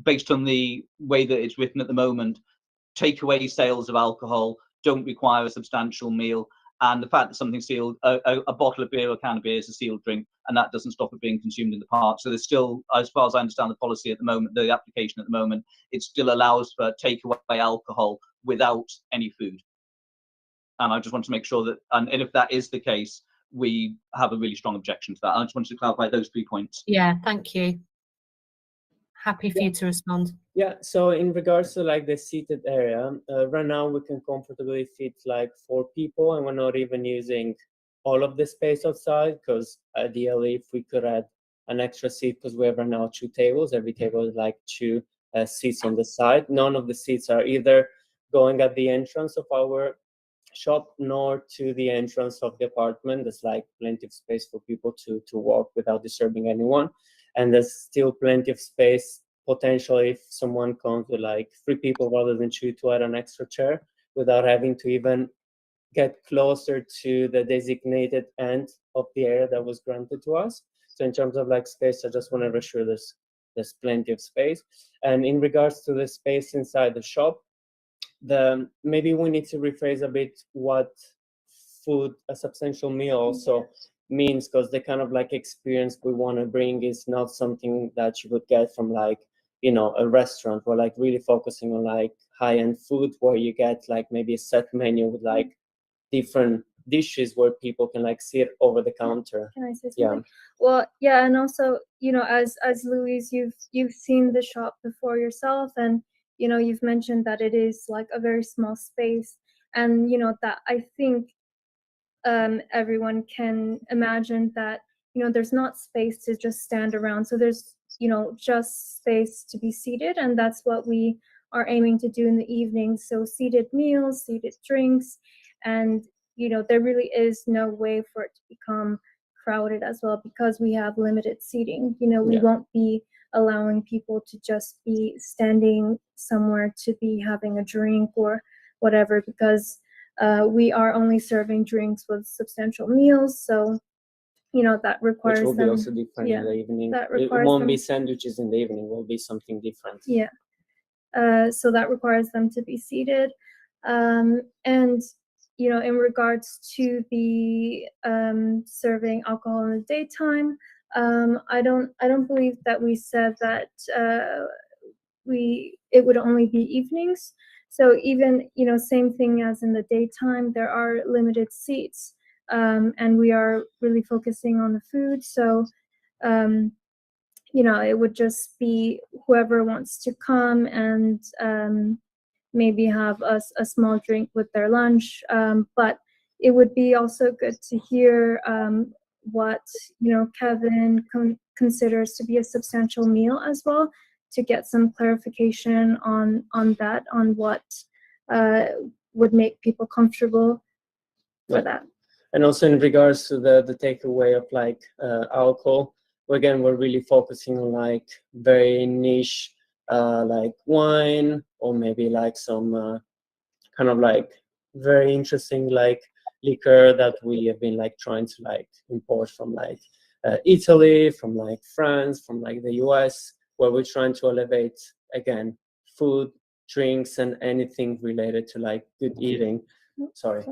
based on the way that it's written at the moment, takeaway sales of alcohol don't require a substantial meal, and the fact that something's sealed, a bottle of beer or a can of beer is a sealed drink, and that doesn't stop it being consumed in the park. So there's still, as far as I understand the policy at the moment, the application at the moment, it still allows for takeaway alcohol without any food. And I just want to make sure that, and if that is the case, we have a really strong objection to that. I just wanted to clarify those 3 points. Yeah, thank you. Happy for you to respond. Yeah, so in regards to like the seated area, right now we can comfortably fit like 4 people, and we're not even using all of the space outside, because ideally if we could add an extra seat, because we have right now 2 tables, every table is like 2 seats on the side. None of the seats are either going at the entrance of our shop nor to the entrance of the apartment. There's like plenty of space for people to walk without disturbing anyone, and there's still plenty of space potentially if someone comes with like 3 people rather than 2 to add an extra chair without having to even get closer to the designated end of the area that was granted to us. So in terms of like space, I just want to reassure there's plenty of space. And in regards to the space inside the shop, maybe we need to rephrase a bit what food, a substantial meal also means, because the kind of like experience we want to bring is not something that you would get from like, you know, a restaurant. We're like really focusing on like high-end food where you get like maybe a set menu with like different dishes where people can like sit over the counter. Can I say something? Yeah. Well, yeah, and also, you know, as Louise, you've seen the shop before yourself, and you know, you've mentioned that it is like a very small space, and you know that I think everyone can imagine that, you know, there's not space to just stand around. So there's, you know, just space to be seated, and that's what we are aiming to do in the evening. So seated meals, seated drinks, and you know, there really is no way for it to become crowded as well, because we have limited seating. You know, we won't be allowing people to just be standing somewhere to be having a drink or whatever, because we are only serving drinks with substantial meals. So, you know, that requires which will be also different in the evening. It won't be sandwiches in the evening, it will be something different. Yeah. So that requires them to be seated. And, you know, in regards to the serving alcohol in the daytime, I don't believe that we said that it would only be evenings. So even, same thing as in the daytime, there are limited seats, and we are really focusing on the food. So, it would just be whoever wants to come and maybe have a small drink with their lunch. But it would be also good to hear what Kevin considers to be a substantial meal as well, to get some clarification on that, on what would make people comfortable for that. And also in regards to the takeaway of like alcohol, again, we're really focusing on like very niche like wine, or maybe like some kind of like very interesting like liquor that we have been like trying to like import from like Italy, from like France, from like the US, where we're trying to elevate again food, drinks, and anything related to like good eating. Sorry.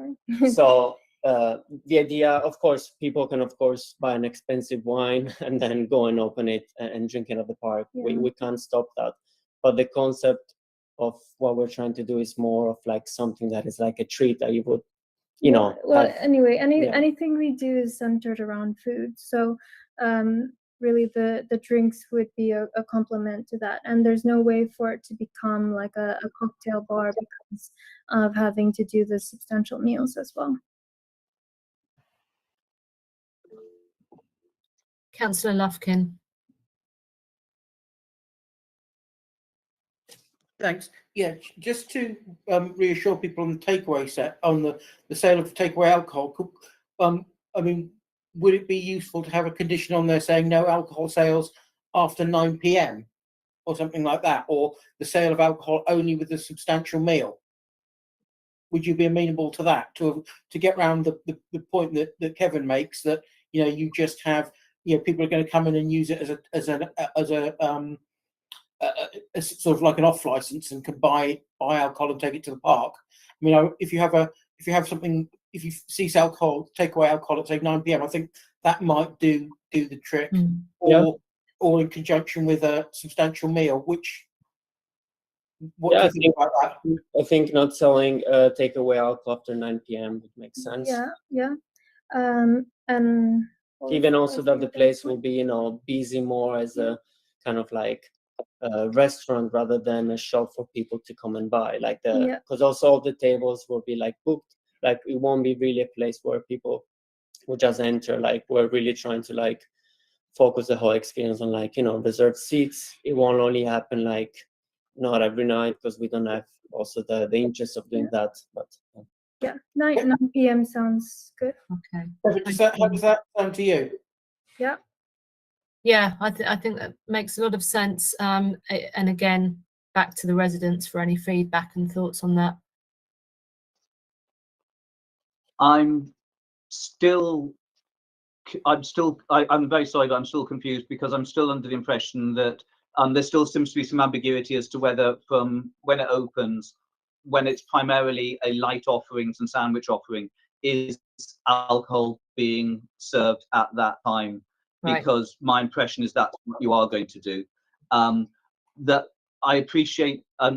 So the idea, of course, people can of course buy an expensive wine and then go and open it and drink it at the park. Yeah. We can't stop that. But the concept of what we're trying to do is more of like something that is like a treat that you would, Well, have. anyway, yeah. anything we do is centered around food. So really the drinks would be a complement to that. And there's no way for it to become like a cocktail bar because of having to do the substantial meals as well. Councillor Lufkin. Thanks. Yeah, just to reassure people on the takeaway on the sale of takeaway alcohol, I mean, would it be useful to have a condition on there saying no alcohol sales after 9 p.m. or something like that, or the sale of alcohol only with a substantial meal? Would you be amenable to that, to get around the point that Kevin makes, that you just have people are going to come in and use it as sort of like an off license and can buy alcohol and take it to the park. I mean, if you cease alcohol, takeaway alcohol at say 9 p.m, I think that might do the trick. Or in conjunction with a substantial meal. What do you think about that? I think not selling takeaway alcohol after 9 p.m. would make sense. Yeah. And Even also that the place will be busy more as a kind of like a restaurant rather than a shop for people to come and buy, like because also all the tables will be like booked, like it won't be really a place where people will just enter. Like we're really trying to like focus the whole experience on like reserved seats. It won't only happen like not every night, because we don't have also the interest of doing that, but yeah, 9 p.m. sounds good. Okay. How does that sound to you? Yeah, I think that makes a lot of sense. And again, back to the residents for any feedback and thoughts on that. I'm very sorry, but I'm still confused, because I'm still under the impression that there still seems to be some ambiguity as to whether from when it opens, when it's primarily a light offerings and sandwich offering, is alcohol being served at that time. Right. Because my impression is that's what you are going to do. That I appreciate, I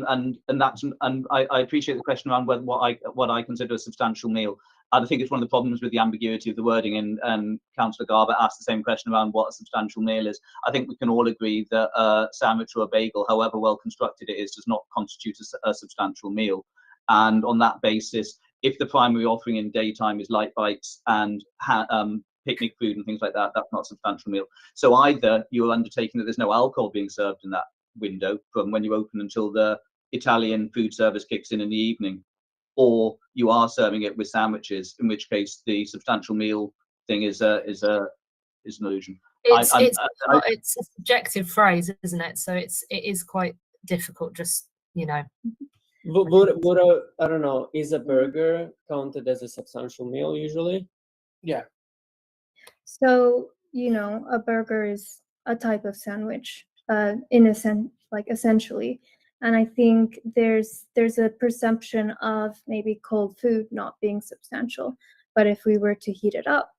appreciate the question around what I consider a substantial meal. I think it's one of the problems with the ambiguity of the wording, and Councillor Garber asked the same question around what a substantial meal is. I think we can all agree that a sandwich or a bagel, however well constructed it is, does not constitute a substantial meal. And on that basis, if the primary offering in daytime is light bites and picnic food and things like that, that's not a substantial meal. So either you're undertaking that there's no alcohol being served in that window from when you open until the Italian food service kicks in the evening, or you are serving it with sandwiches, in which case the substantial meal thing is an illusion. It's a subjective phrase, isn't it? So it is quite difficult, just Would I don't know, is a burger counted as a substantial meal usually? Yeah. So, a burger is a type of sandwich, in a sense, like essentially. And I think there's a perception of maybe cold food not being substantial. But if we were to heat it up,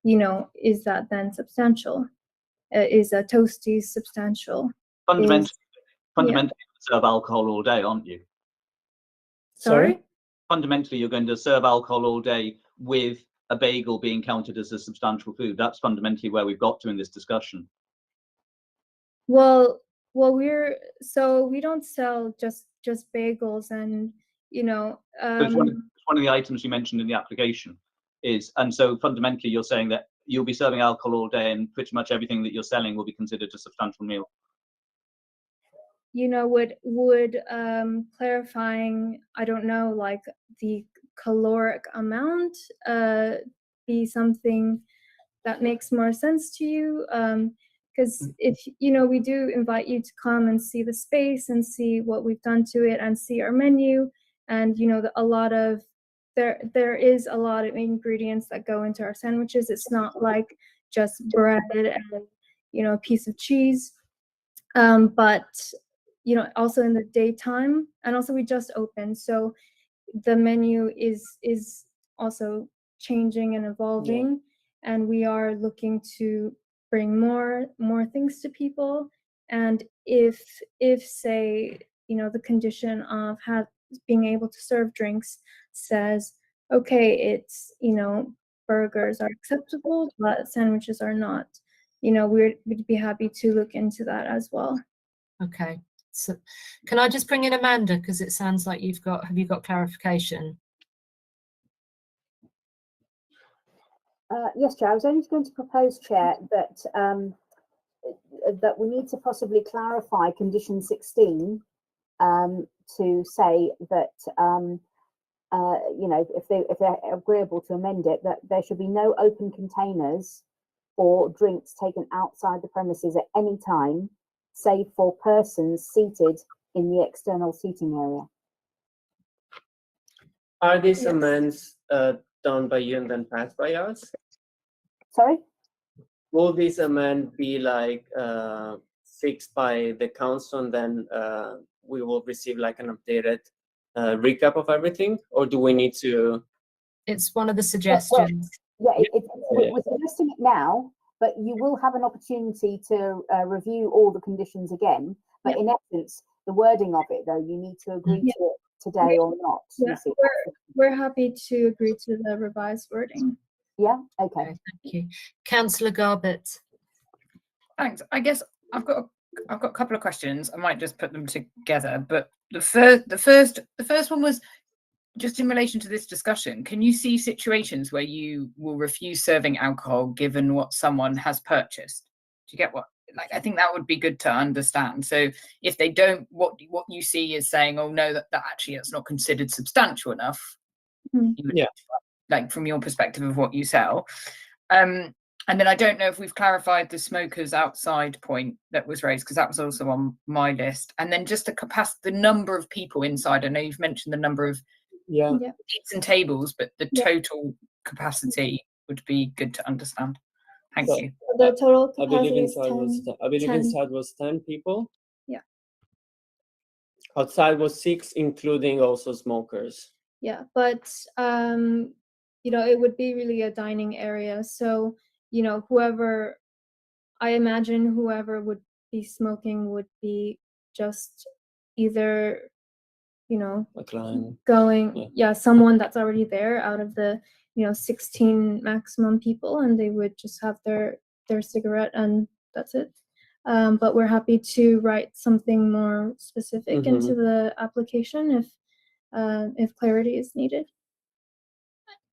is that then substantial? is a toasty substantial. Fundamentally, yeah. you serve alcohol all day, aren't you? Sorry? Fundamentally, you're going to serve alcohol all day with a bagel being counted as a substantial food. That's fundamentally where we've got to in this discussion. Well, we don't sell just bagels, and you know, But it's one of the items you mentioned in the application is, and so fundamentally you're saying that you'll be serving alcohol all day and pretty much everything that you're selling will be considered a substantial meal. you know, would clarifying, I don't know, like the caloric amount be something that makes more sense to you? Because if you know, we do invite you to come and see the space and see what we've done to it and see our menu, and you know, there is a lot of ingredients that go into our sandwiches. It's not like just bread and, you know, a piece of cheese. But you know, also in the daytime, and also we just opened, so the menu is also changing and evolving, and we are looking to bring more things to people. And if say, you know, the condition of being able to serve drinks says, okay, it's, you know, burgers are acceptable but sandwiches are not, you know, we'd be happy to look into that as well. Okay, so can I just bring in Amanda, because it sounds like have you got clarification? Yes, Chair. I was only going to propose, Chair, that that we need to possibly clarify condition 16 to say that you know, if they're agreeable to amend it, that there should be no open containers or drinks taken outside the premises at any time, save for persons seated in the external seating area. Are these amendments done by you and then passed by us? Sorry? Will this amendment be like fixed by the council and then we will receive like an updated recap of everything, or do we need to? It's one of the suggestions. Well, yeah, we're suggesting it now, but you will have an opportunity to review all the conditions again. But in essence, the wording of it, though, you need to agree to it today or not. Yeah, we're happy to agree to the revised wording. Yeah, okay. Thank you. Councillor Garbett. Thanks. I guess I've got a couple of questions. I might just put them together. But the first one was just in relation to this discussion. Can you see situations where you will refuse serving alcohol given what someone has purchased? Do you get what? Like, I think that would be good to understand. So if they don't, what you see is saying, oh no, that actually it's not considered substantial enough. Yeah. Like from your perspective of what you sell. And then I don't know if we've clarified the smokers outside point that was raised, because that was also on my list. And then just the number of people inside. I know you've mentioned the number of seats and tables, but the total capacity would be good to understand. Thank you. The total I capacity believe is inside was 10 people. Yeah. Outside was 6, including also smokers. Yeah, but you know, it would be really a dining area. So, you know, I imagine whoever would be smoking would be just either, you know, going, someone that's already there out of the, you know, 16 maximum people, and they would just have their cigarette and that's it. But we're happy to write something more specific into the application if clarity is needed.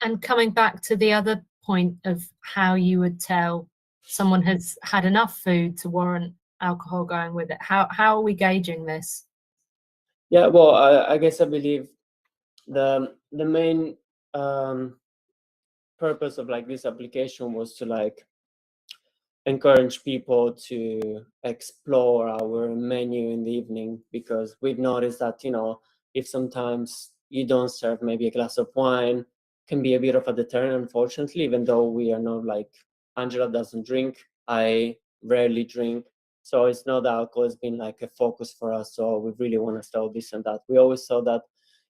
And coming back to the other point of how you would tell someone has had enough food to warrant alcohol going with it, how are we gauging this? Yeah, well, I guess I believe the main purpose of like this application was to like encourage people to explore our menu in the evening, because we've noticed that, you know, if sometimes you don't serve maybe a glass of wine, can be a bit of a deterrent, unfortunately, even though we are not like, Angela doesn't drink, I rarely drink. So it's not that alcohol has been like a focus for us. So we really want to sell this and that. We always saw that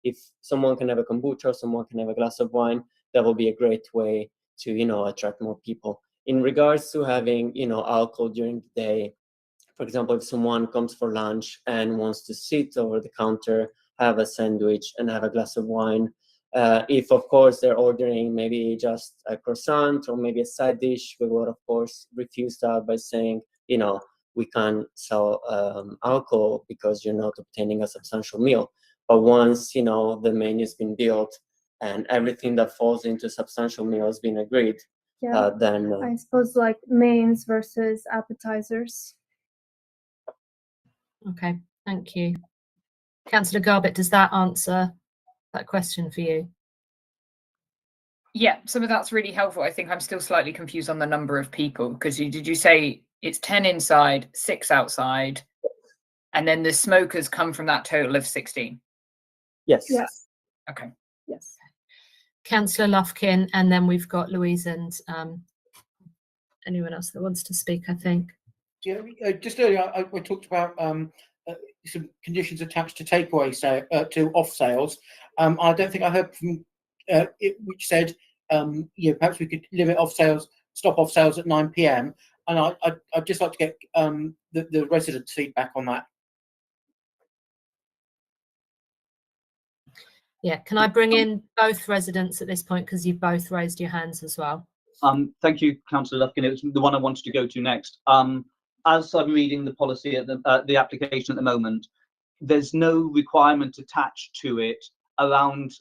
if someone can have a kombucha or someone can have a glass of wine, that will be a great way to, you know, attract more people. In regards to having, alcohol during the day, for example, if someone comes for lunch and wants to sit over the counter, have a sandwich and have a glass of wine, if of course they're ordering maybe just a croissant or maybe a side dish, we would of course refuse that by saying, we can't sell alcohol because you're not obtaining a substantial meal. But once, the menu's been built and everything that falls into substantial meal has been agreed, Yeah, then I suppose like mains versus appetizers. Okay, thank you. Councillor Garbett, does that answer that question for you? Yeah, some of that's really helpful. I think I'm still slightly confused on the number of people, because did you say it's 10 inside, 6 outside, and then the smokers come from that total of 16? yes. Yes. Okay. Yes. Councillor Lufkin, and then we've got Louise and anyone else that wants to speak, I think. Yeah, just earlier we talked about some conditions attached to takeaway to off sales. I don't think I heard from which said perhaps we could limit off sales, stop off sales at 9 p.m. And I'd just like to get the residents' feedback on that. Yeah, can I bring in both residents at this point, because you both raised your hands as well? Thank you, Councillor Lufkin. It was the one I wanted to go to next. As I'm reading the policy at the application at the moment, there's no requirement attached to it around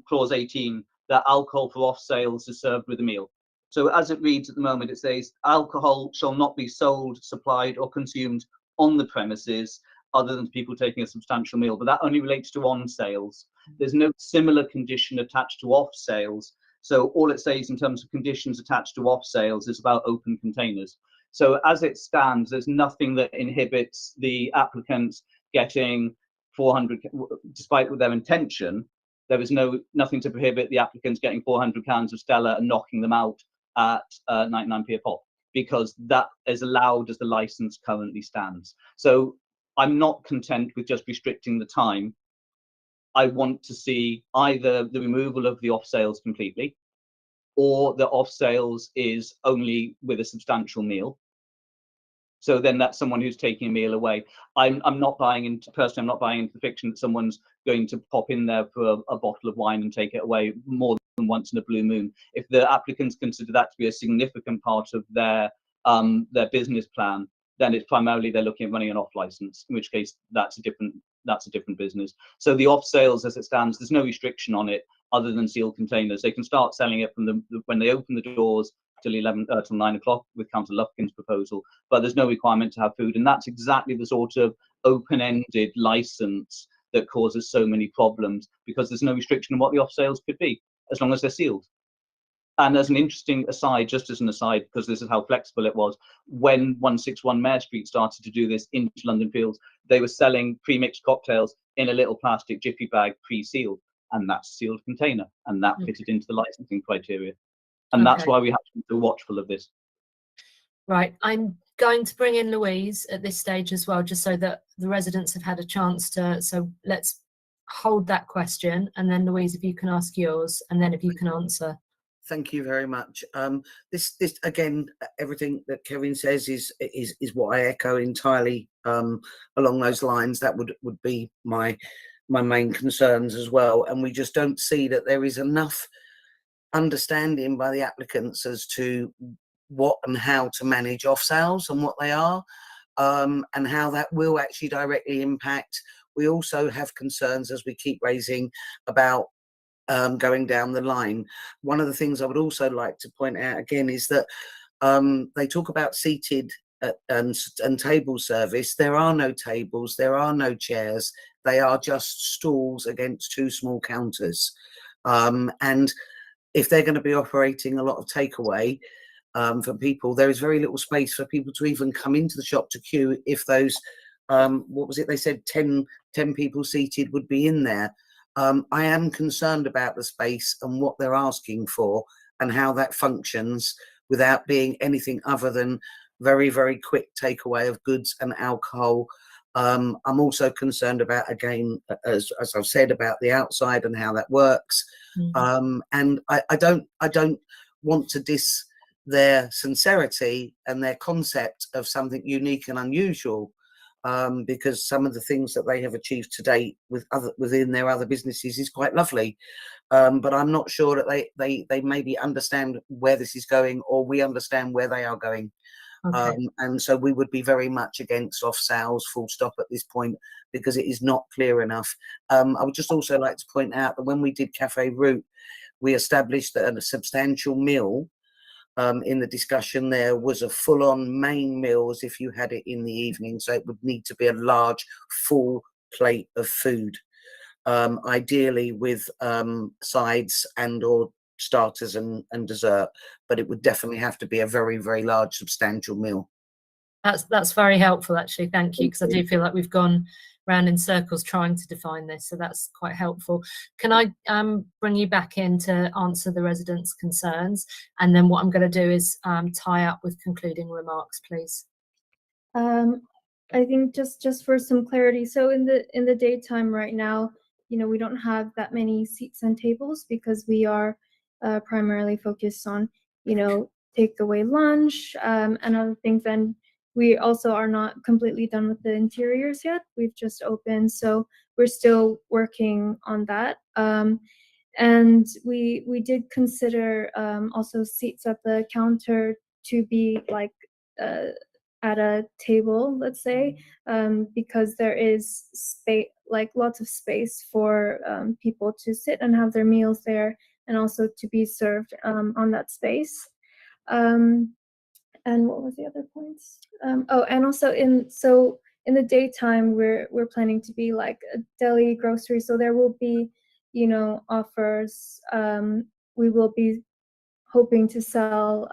clause 18 that alcohol for off sales is served with a meal. So as it reads at the moment, it says alcohol shall not be sold, supplied or consumed on the premises other than people taking a substantial meal, but that only relates to on sales. There's no similar condition attached to off sales. So all it says in terms of conditions attached to off sales is about open containers. So as it stands, there's nothing that inhibits the applicants getting 400, despite their intention. There is nothing to prohibit the applicants getting 400 cans of Stella and knocking them out at 99p a pop, because that is allowed as the license currently stands. So I'm not content with just restricting the time. I want to see either the removal of the off sales completely, or the off sales is only with a substantial meal. So then that's someone who's taking a meal away. I'm not buying into, personally, I'm not buying into the fiction that someone's going to pop in there for a bottle of wine and take it away more than once in a blue moon. If the applicants consider that to be a significant part of their business plan, then it's primarily they're looking at running an off license, in which case that's a different business. So the off sales as it stands, there's no restriction on it other than sealed containers. They can start selling it from when they open the doors till 9 o'clock with Councillor Lufkin's proposal, but there's no requirement to have food, and that's exactly the sort of open-ended license that causes so many problems, because there's no restriction on what the off sales could be as long as they're sealed. And as an interesting aside, just as an aside, because this is how flexible it was, when 161 Mare Street started to do this into London Fields, they were selling pre-mixed cocktails in a little plastic jiffy bag, pre-sealed, and that's a sealed container, and that fitted into the licensing criteria. And that's why we have to be watchful of this. Right, I'm going to bring in Louise at this stage as well, just so that the residents have had a chance to, so let's hold that question, and then Louise, if you can ask yours, and then if you can answer. Thank you very much. This again, everything that Kevin says is what I echo entirely. Along those lines, that would be my main concerns as well. And we just don't see that there is enough understanding by the applicants as to what and how to manage off sales and what they are, and how that will actually directly impact. We also have concerns, as we keep raising, about going down the line. One of the things I would also like to point out again is that they talk about seated and table service. There are no tables, there are no chairs, they are just stools against two small counters. And if they're going to be operating a lot of takeaway for people, there is very little space for people to even come into the shop to queue if those, what was it, they said 10 people seated would be in there. I am concerned about the space and what they're asking for and how that functions without being anything other than very, very quick takeaway of goods and alcohol. I'm also concerned about, again, as I've said, about the outside and how that works. And I don't want to their sincerity and their concept of something unique and unusual, because some of the things that they have achieved to date within their other businesses is quite lovely. But I'm not sure that they maybe understand where this is going, or we understand where they are going. Okay. And so we would be very much against off sales, full stop, at this point, because it is not clear enough. I would just also like to point out that when we did Cafe Route, we established that a substantial meal in the discussion there was a full-on main meal as if you had it in the evening. So it would need to be a large, full plate of food, ideally with sides and or starters and dessert, but it would definitely have to be a very, very large, substantial meal. That's very helpful, actually. Thank you, because I Thank do you. feel like we've gone round in circles trying to define this, so that's quite helpful. Can I bring you back in to answer the residents' concerns, and then what I'm going to do is tie up with concluding remarks, please. I think just for some clarity, so in the daytime right now, we don't have that many seats and tables because we are primarily focused on, takeaway lunch and other things. And we also are not completely done with the interiors yet. We've just opened, so we're still working on that. And we did consider also seats at the counter to be like at a table, let's say, because there is space, like lots of space for people to sit and have their meals there, and also to be served on that space. And what was the other points? Oh, and also in the daytime, we're planning to be like a deli grocery, so there will be, offers. We will be hoping to sell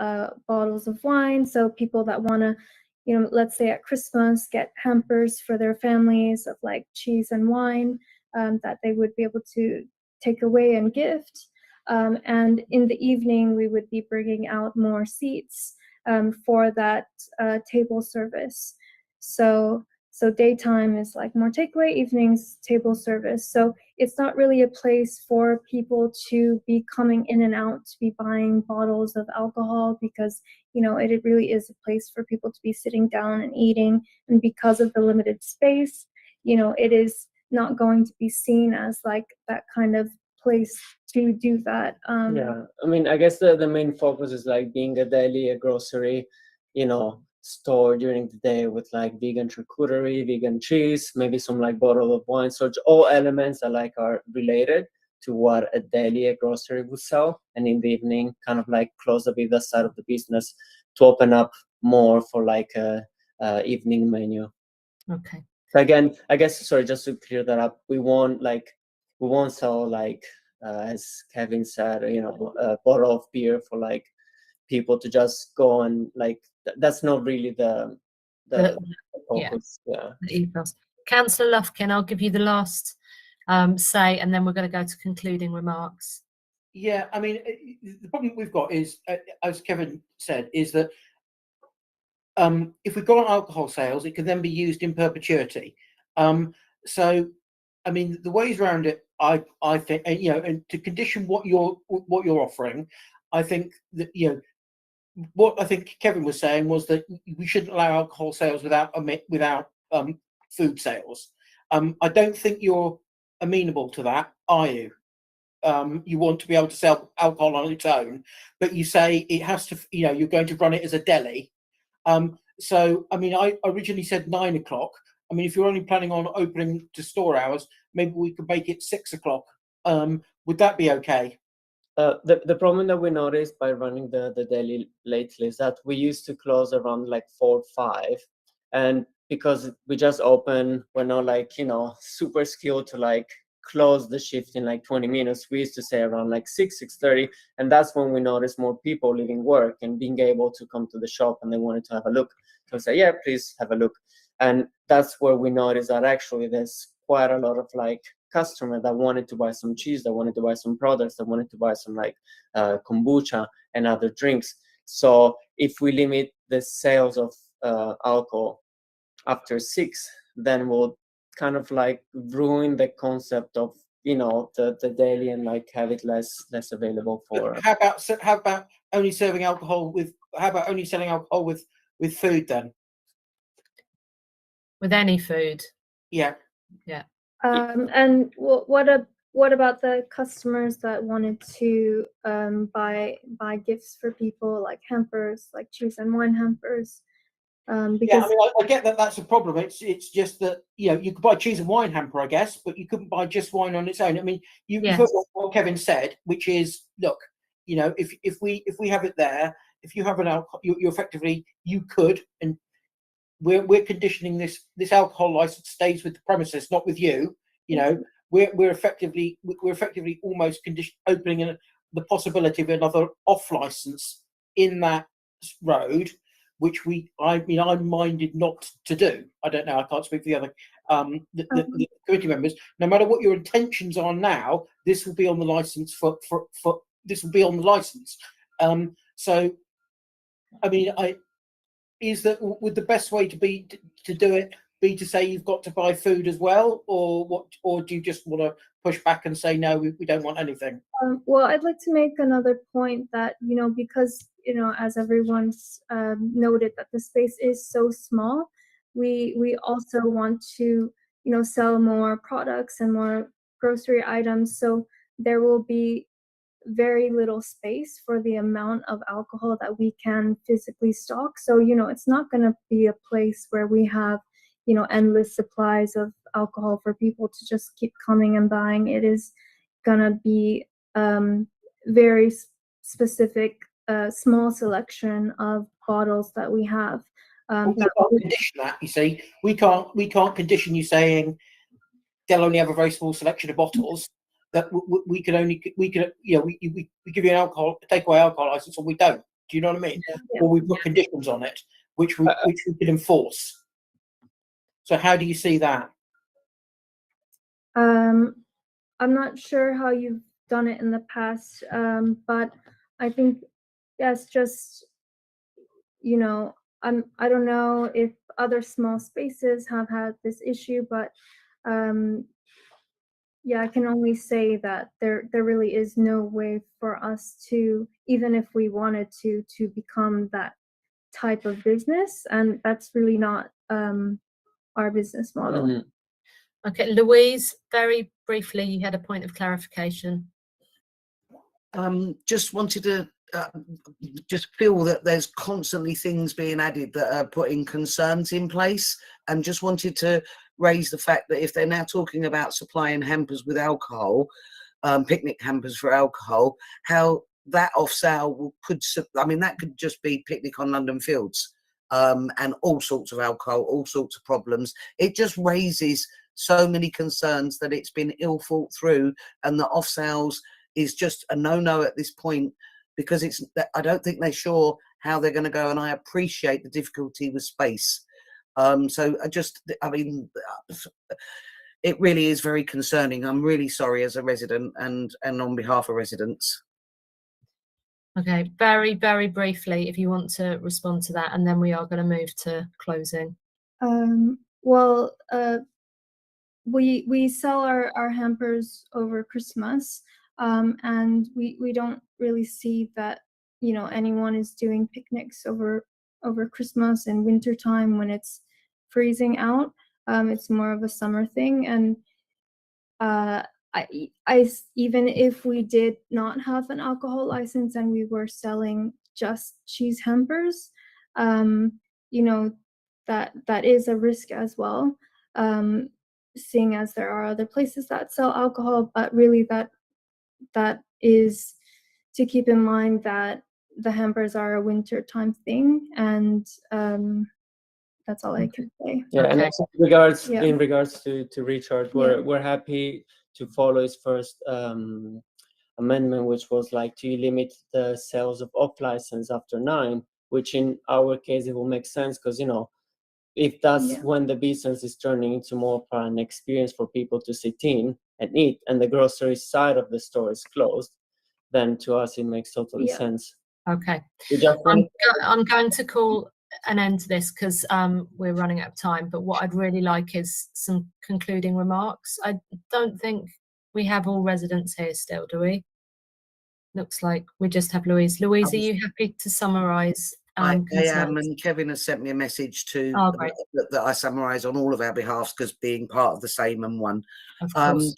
bottles of wine, so people that want to, let's say at Christmas, get hampers for their families of like cheese and wine, that they would be able to take away and gift. And in the evening, we would be bringing out more seats for that table service. So daytime is like more takeaway, evenings table service. So it's not really a place for people to be coming in and out to be buying bottles of alcohol, because it really is a place for people to be sitting down and eating. And because of the limited space, it is not going to be seen as like that kind of place to do that. Yeah, I mean, I guess the main focus is like being a deli, a grocery, store during the day with like vegan charcuterie, vegan cheese, maybe some like bottle of wine. So all elements that like are related to what a deli, a grocery would sell. And in the evening, kind of like close a bit the side of the business to open up more for like a evening menu. Okay. So again, I guess, sorry, just to clear that up, we won't sell like, as Kevin said, a bottle of beer for like people to just go and like, that's not really the focus. Yeah. The ethos. Councillor Lufkin, I'll give you the last say, and then we're going to go to concluding remarks. Yeah, I mean, the problem we've got is, as Kevin said, is that if we've got alcohol sales, it can then be used in perpetuity. So, I mean, the ways around it, I think, and to condition what you're offering, I think that what I think Kevin was saying was that we shouldn't allow alcohol sales without food sales. I don't think you're amenable to that, are you? You want to be able to sell alcohol on its own, but you say it has to, you're going to run it as a deli. So, I mean, I originally said 9 o'clock. I mean, if you're only planning on opening to store hours, maybe we could make it 6 o'clock. Would that be okay? The problem that we noticed by running the deli lately is that we used to close around like 4 or 5, and because we just open, we're not like super skilled to like close the shift in like 20 minutes. We used to say around like 6:30, and that's when we noticed more people leaving work and being able to come to the shop, and they wanted to have a look. So we say, yeah, please have a look. And that's where we noticed that actually there's quite a lot of like customer that wanted to buy some cheese, that wanted to buy some products, that wanted to buy some like kombucha and other drinks. So if we limit the sales of alcohol after 6, then we'll kind of like ruin the concept of you know, the daily and like have it less available for. How about only serving alcohol with? How about only selling alcohol with food then? With any food. Yeah. And what about the customers that wanted to buy gifts for people, like hampers, like cheese and wine hampers? Because Yeah, I mean, I get that that's a problem. It's just that, you know, you could buy cheese and wine hamper, I guess, but you couldn't buy just wine on its own. I mean, you've Yes. heard what Kevin said, which is, look, you know, if we have it there, if you have an alcohol, you effectively, you could, and we're conditioning this alcohol license stays with the premises, not with you. You know, we're effectively almost opening the possibility of another off license in that road, which I'm minded not to do. I don't know. I can't speak for the other the committee members. No matter what your intentions are now, this will be on the license for this will be on the license. So, I mean, would the best way to do it be to say you've got to buy food as well, or what? Or do you just want to push back and say no, we don't want anything? well, I'd like to make another point that, you know, because, you know, as everyone's noted, that the space is so small, we also want to, you know, sell more products and more grocery items. So there will be very little space for the amount of alcohol that we can physically stock. So, you know, it's not going to be a place where we have, you know, endless supplies of alcohol for people to just keep coming and buying. It is going to be very specific, small selection of bottles that we have. We can't condition that. You see, we can't condition you saying they'll only have a very small selection of bottles. That we give you an alcohol takeaway alcohol license, or we don't. Do you know what I mean? Yeah. Or we put conditions on it, which we can enforce. So how do you see that? I'm not sure how you've done it in the past, but I think that's just, you know, I don't know if other small spaces have had this issue, but yeah, I can only say that there really is no way for us to, even if we wanted to become that type of business, and that's really not our business model. Mm-hmm. Okay, Louise, very briefly, you had a point of clarification. Just wanted to just feel that there's constantly things being added that are putting concerns in place, and just wanted to raise the fact that if they're now talking about supplying hampers with alcohol, picnic hampers for alcohol, how that off sale that could just be picnic on London Fields, and all sorts of alcohol, all sorts of problems. It just raises so many concerns that it's been ill thought through, and the off sales is just a no-no at this point, because I don't think they're sure how they're going to go, and I appreciate the difficulty with space. So it really is very concerning. I'm really sorry as a resident and on behalf of residents. Okay, very, very briefly, if you want to respond to that, and then we are going to move to closing. Well, we sell our hampers over Christmas, and we don't really see that, you know, anyone is doing picnics over Christmas and winter time when it's freezing out. It's more of a summer thing, and I even if we did not have an alcohol license and we were selling just cheese hampers, you know, that is a risk as well, seeing as there are other places that sell alcohol, but really that is to keep in mind that the hampers are a winter time thing, and that's all I can say. Yeah, Okay. and also in regards to Richard, we're happy to follow his first amendment, which was like to limit the sales of off license after 9, which in our case it will make sense, because, you know, if that's when the business is turning into more of an experience for people to sit in and eat, and the grocery side of the store is closed, then to us it makes totally sense. Okay, I'm going to call an end to this because we're running out of time, but what I'd really like is some concluding remarks. I don't think we have all residents here still, do we? Looks like we just have Louise. Louise, are you happy to summarise? I am, concerns? and Kevin has sent me a message to Oh, great. that I summarise on all of our behalfs because being part of the same and one. Of course.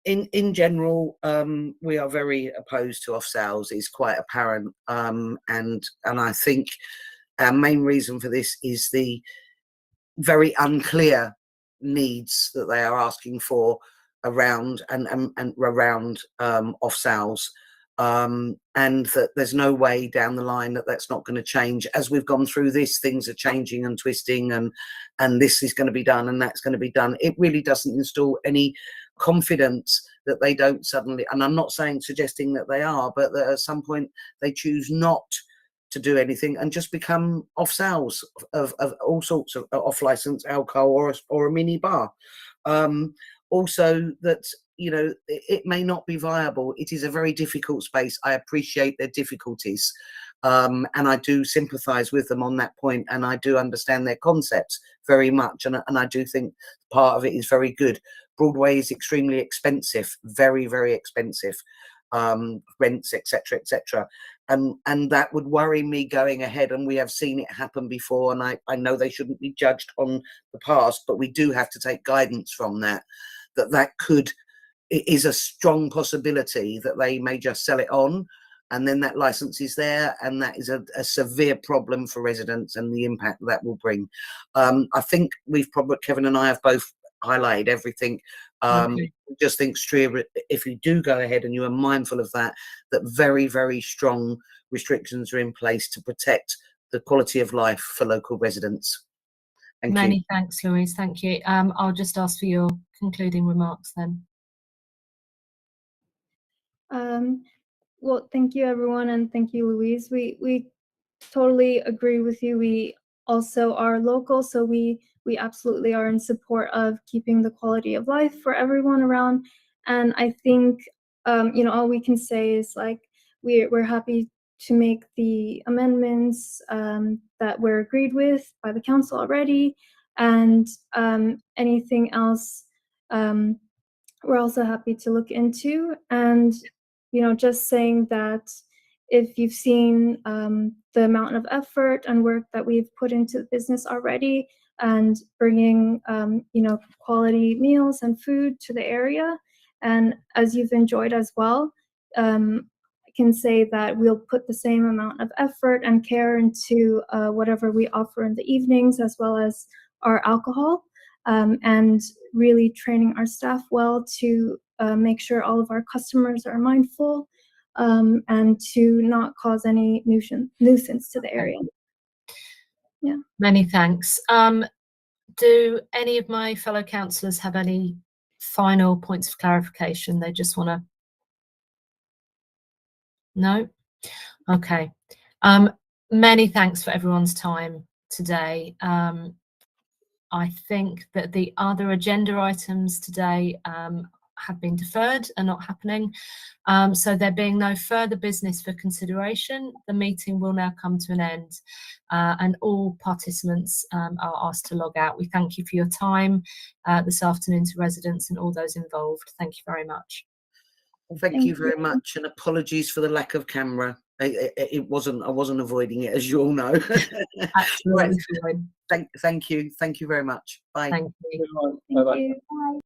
In general, we are very opposed to off sales. Is quite apparent, and I think our main reason for this is the very unclear needs that they are asking for around and around off sales. And that there's no way down the line that that's not going to change. As we've gone through this, things are changing and twisting, and this is going to be done and that's going to be done. It really doesn't install any confidence that they don't suddenly, and I'm not suggesting that they are, but that at some point they choose not to do anything and just become off sales of all sorts of off license alcohol or a mini bar. Also that, you know, it may not be viable. It is a very difficult space. I appreciate their difficulties, and I do sympathise with them on that point, and I do understand their concepts very much, and I do think part of it is very good. Broadway is extremely expensive, very, very expensive, rents, etc., etc., and that would worry me going ahead. And we have seen it happen before, and I know they shouldn't be judged on the past, but we do have to take guidance from that. That could, it is a strong possibility that they may just sell it on, and then that license is there, and that is a severe problem for residents and the impact that will bring. I think Kevin and I have both highlighted everything. Okay. Just think, Stria, if you do go ahead and you are mindful of that very, very strong restrictions are in place to protect the quality of life for local residents. Thank you. Many thanks, Louise. Thank you. I'll just ask for your concluding remarks then. Well, thank you, everyone, and thank you, Louise. We totally agree with you. We also are local, so we absolutely are in support of keeping the quality of life for everyone around. And I think, you know, all we can say is, like, we're happy to make the amendments that were agreed with by the council already, and anything else we're also happy to look into. And, you know, just saying that if you've seen the amount of effort and work that we've put into the business already, and bringing you know, quality meals and food to the area, and as you've enjoyed as well, I can say that we'll put the same amount of effort and care into whatever we offer in the evenings, as well as our alcohol, and really training our staff well to make sure all of our customers are mindful, and to not cause any nuisance to the area. Yeah. Many thanks. Do any of my fellow councillors have any final points of clarification they just want to? No? Okay. Many thanks for everyone's time today. I think that the other agenda items today have been deferred and not happening. So there being no further business for consideration, the meeting will now come to an end, and all participants are asked to log out. We thank you for your time this afternoon to residents and all those involved. Thank you very much. Thank you very much, and apologies for the lack of camera. I wasn't avoiding it, as you all know. Absolutely. Thank you very much. Bye. Thank you. Bye-bye. Bye.